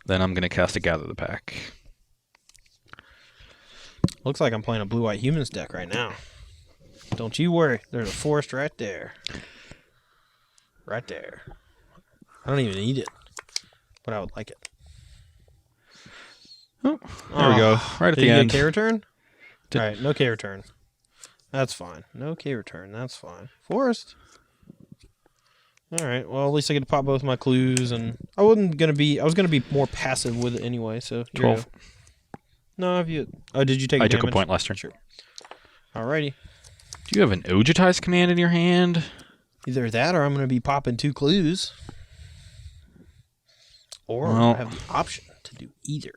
then I'm going to cast a Gather the Pack. Looks like I'm playing a blue-white humans deck right now. Don't you worry. There's a forest right there. Right there. I don't even need it, but I would like it. Oh, there we go. Right at Did the you end. get K return? All right, no K return. That's fine. No K return. That's fine. Forest. All right. Well, at least I get to pop both my clues, and I was gonna be more passive with it anyway. So 12. No, have you? Oh, did you take? I damage? took a point last turn. Sure. Alrighty. Do you have an Ojutai's command in your hand? Either that, or I'm gonna be popping 2 clues, or Well, I have the option to do either.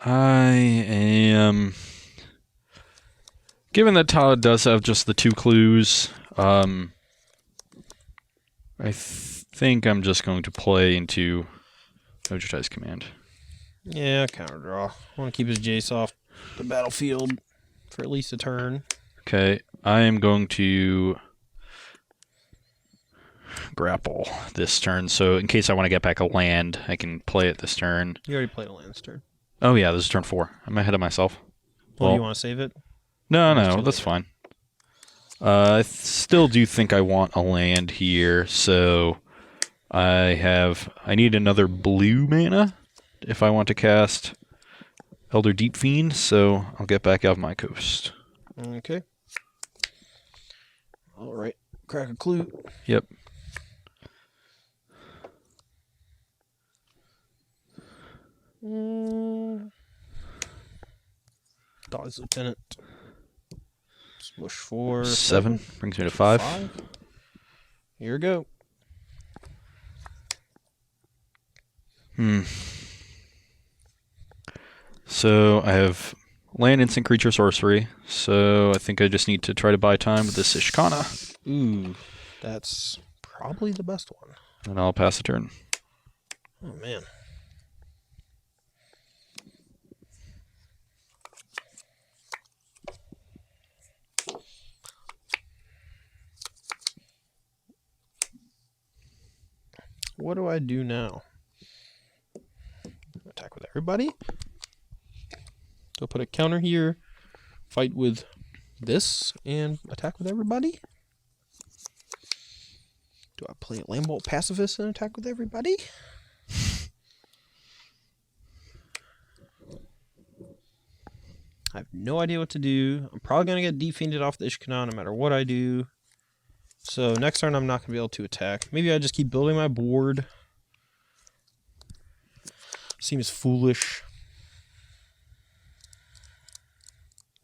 I am. Given that Todd does have just the 2 clues, I think I'm just going to play into Ojutai's command. Yeah, counter draw. I want to keep his Jace off the battlefield for at least a turn. Okay, I am going to grapple this turn, so in case I want to get back a land, I can play it this turn. You already played a land this turn. Oh yeah, this is turn 4. I'm ahead of myself. Well, you want to save it? No, that's fine. I still do think I want a land here, so I need another blue mana if I want to cast Elder Deep Fiend, so I'll get back out of my coast. Okay. All right. Crack a clue. Yep. Todd's Lieutenant. Smush 4. 7 brings me to 5. Here we go. So I have land, instant, creature, sorcery. So I think I just need to try to buy time with this Ishkana. Ooh, that's probably the best one. And I'll pass the turn. Oh, man. What do I do now? Attack with everybody? So put a counter here, fight with this, and attack with everybody? Do I play Lambbolt Pacifist and attack with everybody? I have no idea what to do. I'm probably going to get defeated off the Ishkana no matter what I do. So next turn I'm not going to be able to attack. Maybe I just keep building my board. Seems foolish.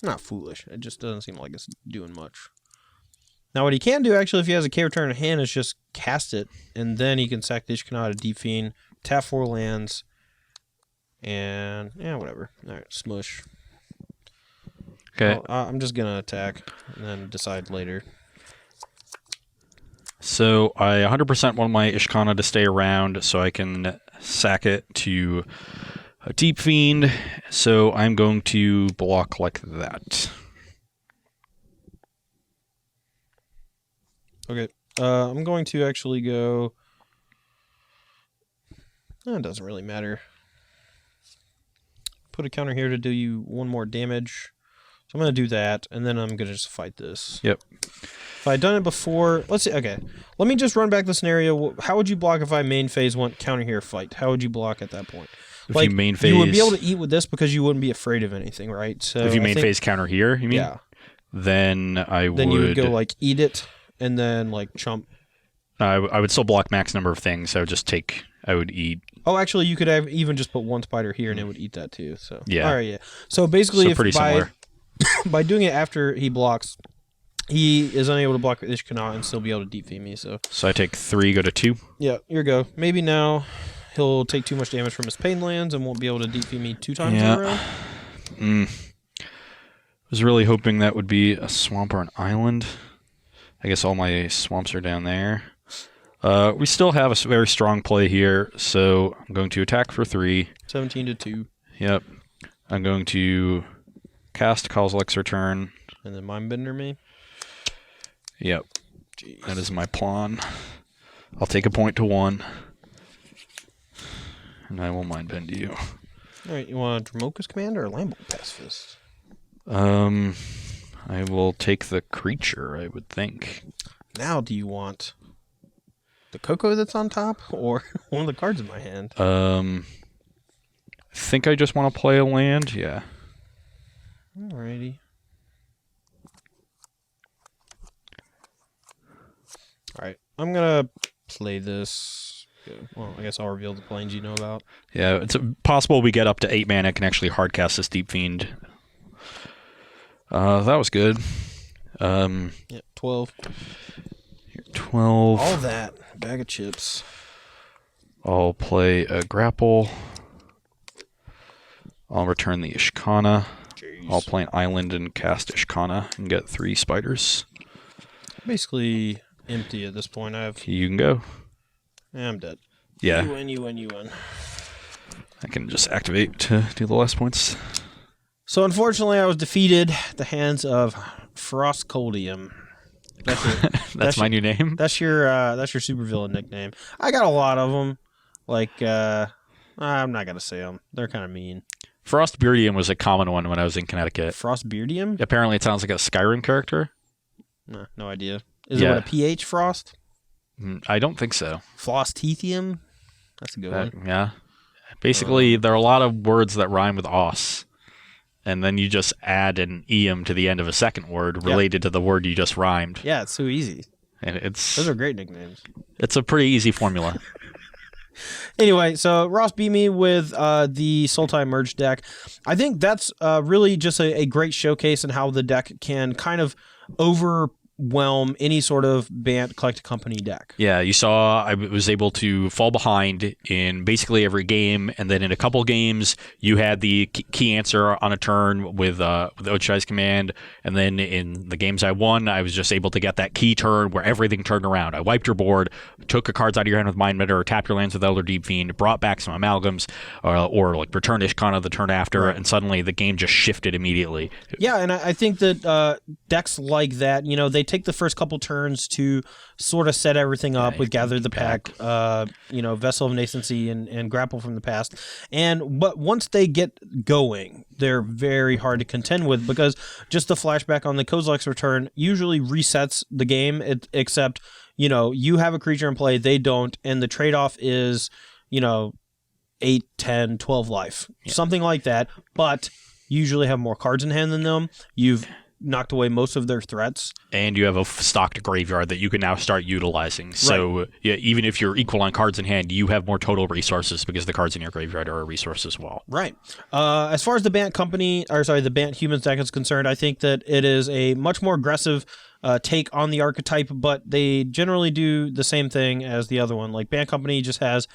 Not foolish. It just doesn't seem like it's doing much. Now what he can do actually if he has a K return in hand is just cast it. And then he can sack the Ishkana to Defiend, tap 4 lands. And yeah, whatever. Alright, smush. Okay. I'm just going to attack and then decide later. So I 100% want my Ishkana to stay around so I can sack it to a Deep Fiend. So I'm going to block like that. Okay. I'm going to actually go... It doesn't really matter. Put a counter here to do you 1 more damage. So I'm going to do that, and then I'm going to just fight this. Yep. If I'd done it before... Let's see. Okay. Let me just run back the scenario. How would you block if I main phase went counter here, fight? How would you block at that point? If you main phase... You would be able to eat with this because you wouldn't be afraid of anything, right? So if you main phase counter here, you mean? Yeah. Then I would... Then you would go, like, eat it, and then, like, chump. I would still block max number of things. I would just take... I would eat... Oh, actually, you could have even just put 1 spider here, and it would eat that, too. So yeah. All right, yeah. So basically, pretty similar. By doing it after he blocks, he is unable to block Ishkana and still be able to defeat me. So I take 3, go to 2. Yeah, here we go. Maybe now he'll take too much damage from his pain lands and won't be able to defeat me 2 times in a row. Was really hoping that would be a swamp or an island. I guess all my swamps are down there. We still have a very strong play here, so I'm going to attack for 3. 17-2. Yep. I'm going to cast Kozilek's Return. And then Mindbender me. Yep. Jeez. That is my plan. I'll take a point to 1. And I will Mindbend you. All right, you want a Dromoka's Commander or Lambo Pacifist? I will take the creature, I would think. Now, do you want the Coco that's on top or one of the cards in my hand? I think I just want to play a land, yeah. Alrighty. Alright, I'm gonna play this. Well, I guess I'll reveal the planes you know about. Yeah, it's possible we get up to 8 mana, can actually hardcast this Deep Fiend. That was good. Yeah, 12. 12. All that. Bag of chips. I'll play a grapple. I'll return the Ishkana. Jeez. I'll play an island and cast Ishkana and get 3 spiders. Basically empty at this point. You can go. Yeah, I'm dead. Yeah. You win. I can just activate to do the last points. So unfortunately, I was defeated at the hands of Frostcoldium. That's my new name. That's your supervillain nickname. I got a lot of them. Like, I'm not gonna say them. They're kind of mean. Frostbeardium was a common one when I was in Connecticut. Frostbeardium? Apparently, it sounds like a Skyrim character. No idea. Is it with a PH Frost? I don't think so. Flostethium? That's a good one. Yeah. Basically, there are a lot of words that rhyme with os. And then you just add an eum to the end of a second word related to the word you just rhymed. Yeah, it's so easy. And those are great nicknames. It's a pretty easy formula. Anyway, so Ross beat me with the Sultai merge deck. I think that's really just a great showcase in how the deck can kind of overwhelm any sort of Bant Collect Company deck. Yeah, you saw I was able to fall behind in basically every game, and then in a couple games, you had the key answer on a turn with Ochai's command, and then in the games I won, I was just able to get that key turn where everything turned around. I wiped your board, took a cards out of your hand with Mind Mitter, tapped your lands with Elder Deep Fiend, brought back some amalgams, or like returned Ishkana the turn after, and suddenly the game just shifted immediately. Yeah, and I think that decks like that, they take the first couple turns to sort of set everything up with Gather the Pack, Vessel of Nascency and Grapple from the Past. But once they get going, they're very hard to contend with because just the flashback on the Kozilek's return usually resets the game, except, you have a creature in play, they don't, and the trade-off is, 8, 10, 12 life. Yeah. Something like that, but you usually have more cards in hand than them. You've knocked away most of their threats. And you have a stocked graveyard that you can now start utilizing. So yeah, even if you're equal on cards in hand, you have more total resources because the cards in your graveyard are a resource as well. Right. As far as the Bant the Bant Humans deck is concerned, I think that it is a much more aggressive take on the archetype, but they generally do the same thing as the other one. Like Bant Company just has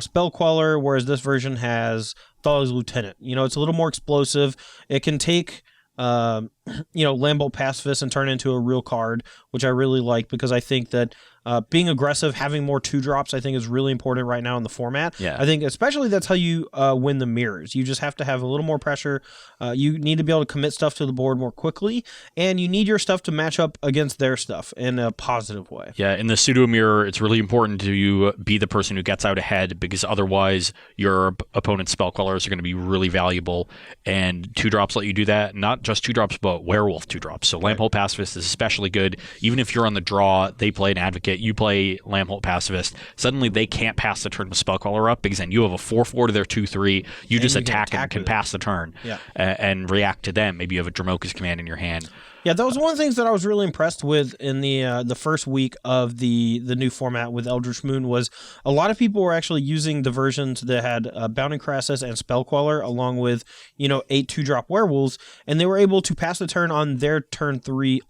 Spell Queller, whereas this version has Thalia's Lieutenant. It's a little more explosive. It can take Lambo Pacifist and turn it into a real card, which I really like because I think that being aggressive, having more 2-drops, I think is really important right now in the format. Yeah. I think especially that's how you win the mirrors. You just have to have a little more pressure. You need to be able to commit stuff to the board more quickly, and you need your stuff to match up against their stuff in a positive way. Yeah, in the pseudo mirror, it's really important to be the person who gets out ahead because otherwise your opponent's spell callers are going to be really valuable, and 2-drops let you do that. Not just 2-drops, but werewolf 2-drops. So Lambholt Pacifist is especially good. Even if you're on the draw, they play an advocate, you play Lambholt Pacifist, suddenly they can't pass the turn with Spellcaller up because then you have a 4/4 to their 2/3. You just attack and can pass the turn and react to them. Maybe you have a Dromoka's command in your hand. Yeah, that was one of the things that I was really impressed with in the first week of the new format with Eldritch Moon was a lot of people were actually using the versions that had Bounding Crassus and Spellqueller along with 8 2-drop werewolves, and they were able to pass the turn on their turn 3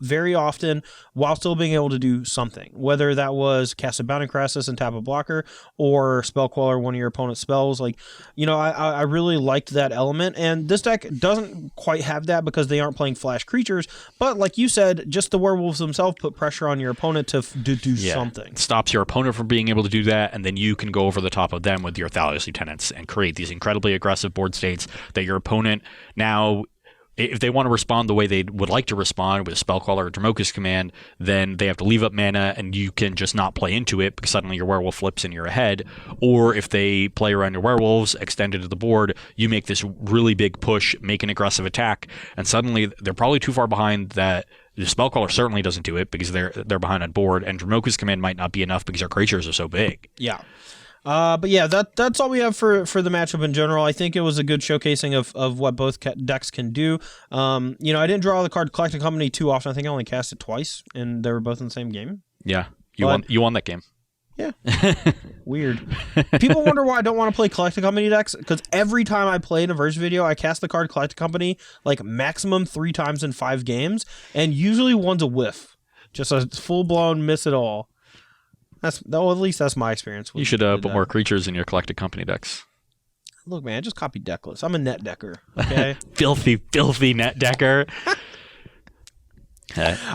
very often while still being able to do something, whether that was cast a Bounding Crassus and tap a blocker or Spell Queller one of your opponent's spells. I really liked that element, and this deck doesn't quite have that because they aren't playing flash creatures, but like you said, just the werewolves themselves put pressure on your opponent to do something. It stops your opponent from being able to do that, and then you can go over the top of them with your Thalia's Lieutenants and create these incredibly aggressive board states that your opponent now if they want to respond the way they would like to respond with a Spellcaller or Dromoka's Command, then they have to leave up mana and you can just not play into it because suddenly your werewolf flips and you're ahead. Or if they play around your werewolves, extend it to the board, you make this really big push, make an aggressive attack, and suddenly they're probably too far behind that the Spellcaller certainly doesn't do it because they're behind on board, and Dromoka's Command might not be enough because our creatures are so big. Yeah. But yeah, that's all we have for the matchup in general. I think it was a good showcasing of what both decks can do. I didn't draw the card Collecting Company too often. I think I only cast it twice, and they were both in the same game. Yeah, you won that game. Yeah. Weird. People wonder why I don't want to play Collecting Company decks, because every time I play in a verse video, I cast the card Collecting Company like maximum 3 times in 5 games, and usually one's a whiff. Just a full-blown miss at all. At least that's my experience. You should put more creatures in your Collected Company decks. Look, man, I just copied deck lists. I'm a net decker, okay? filthy net decker.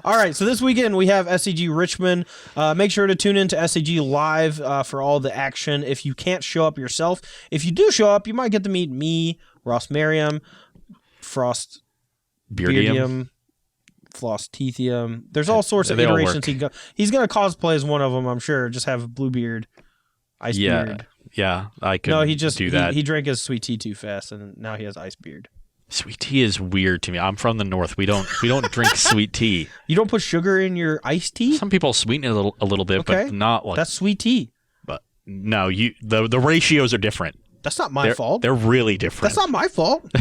All right, so this weekend we have SCG Richmond. Make sure to tune in to SCG Live for all the action. If you can't show up yourself, if you do show up, you might get to meet me, Ross Merriam, Frost Beardium, Floss Teethium. There's all sorts of iterations. He's going to cosplay as one of them, I'm sure. Just have Bluebeard, Icebeard. Yeah, I could do that. He drank his sweet tea too fast, and now he has Icebeard. Sweet tea is weird to me. I'm from the north. We don't drink sweet tea. You don't put sugar in your iced tea? Some people sweeten it a little bit, okay. But not like that's sweet tea. But no, the ratios are different. That's not my fault. They're really different. That's not my fault.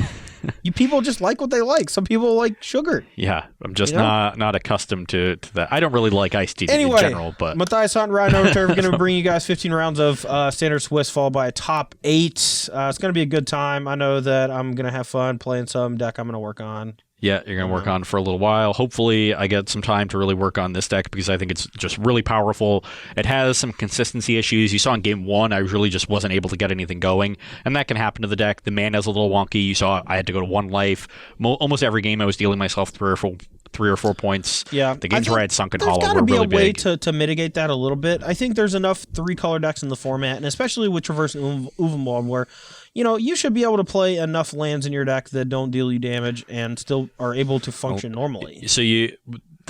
You people just like what they like. Some people like sugar. Yeah, I'm just not accustomed to that. I don't really like iced tea in general. But Matthias Hunt and Ryan Overturf are going to bring you guys 15 rounds of Standard Swiss, followed by a top 8. It's going to be a good time. I know that I'm going to have fun playing some deck I'm going to work on. Yeah, you're going to work on for a little while. Hopefully, I get some time to really work on this deck because I think it's just really powerful. It has some consistency issues. You saw in Game 1, I really just wasn't able to get anything going, and that can happen to the deck. The mana's a little wonky. You saw I had to go to 1 life. Almost every game, I was dealing myself 3 or 4 points. Yeah, the games where I had Sunken Hollow were really big. There's got to be a way to mitigate that a little bit. I think there's enough 3-color decks in the format, and especially with Traverse and Uvenwald, where you should be able to play enough lands in your deck that don't deal you damage and still are able to function normally. So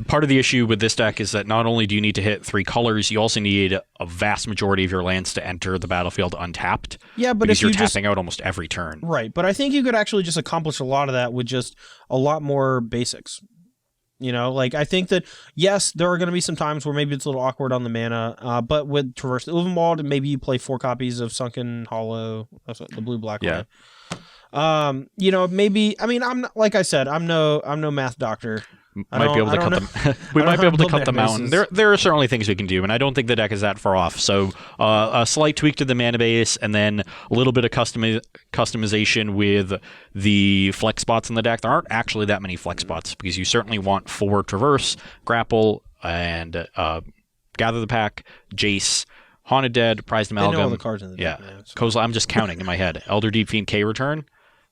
part of the issue with this deck is that not only do you need to hit 3 colors, you also need a vast majority of your lands to enter the battlefield untapped. Yeah, but because if you're tapping out almost every turn. Right, but I think you could actually just accomplish a lot of that with just a lot more basics. I think that, yes, there are going to be some times where maybe it's a little awkward on the mana, but with Traverse the Uvenwald, maybe you play 4 copies of Sunken Hollow, the blue-black one. Maybe, I'm not, like I said, I'm no math doctor. We might be able to cut them out. There are certainly things we can do, and I don't think the deck is that far off. So a slight tweak to the mana base, and then a little bit of customization with the flex spots in the deck. There aren't actually that many flex spots because you certainly want 4 Traverse, Grapple, and Gather the Pack, Jace, Haunted Dead, Prized Amalgam. I know all the cards in the deck. Yeah, Kozilek, I'm just counting in my head. Elder Deep Fiend, K Return.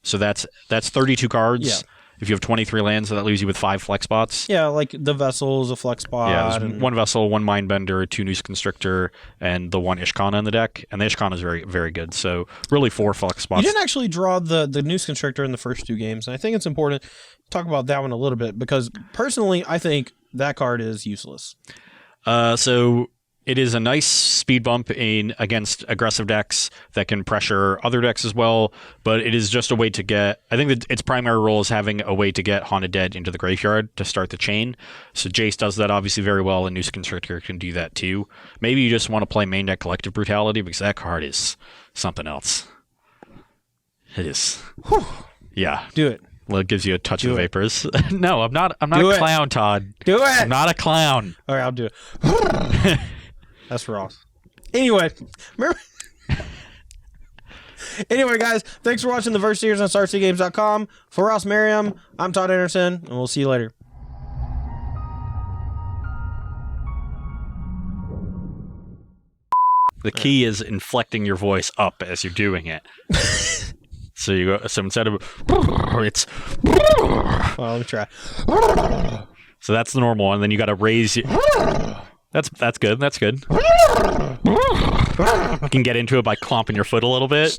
So that's 32 cards. Yeah. If you have 23 lands, so that leaves you with 5 flex spots. Yeah, like the Vessel is a flex spot. Yeah, there's 1 Vessel, 1 Mindbender, 2 Noose Constrictor, and the 1 Ishkana in the deck. And the Ishkana is very, very good. So really 4 flex spots. You didn't actually draw the Noose Constrictor in the first 2 games. And I think it's important to talk about that one a little bit because personally, I think that card is useless. So it is a nice speed bump against aggressive decks that can pressure other decks as well, but it is just a way to get... I think that its primary role is having a way to get Haunted Dead into the graveyard to start the chain. So Jace does that obviously very well, and Noose Constrictor can do that too. Maybe you just want to play main deck Collective Brutality because that card is something else. It is. Whew. Yeah. Do it. Well, it gives you a touch of vapors. No, I'm not a clown, Todd. Do it. I'm not a clown. All right, I'll do it. That's Ross. Anyway, guys, thanks for watching the Verse Series on StarCityGames.com. For Ross Merriam, I'm Todd Anderson, and we'll see you later. The key is inflecting your voice up as you're doing it. So you go. So instead of it's. Well, let me try. So that's the normal one. Then you got to raise. That's good. That's good. You can get into it by clomping your foot a little bit.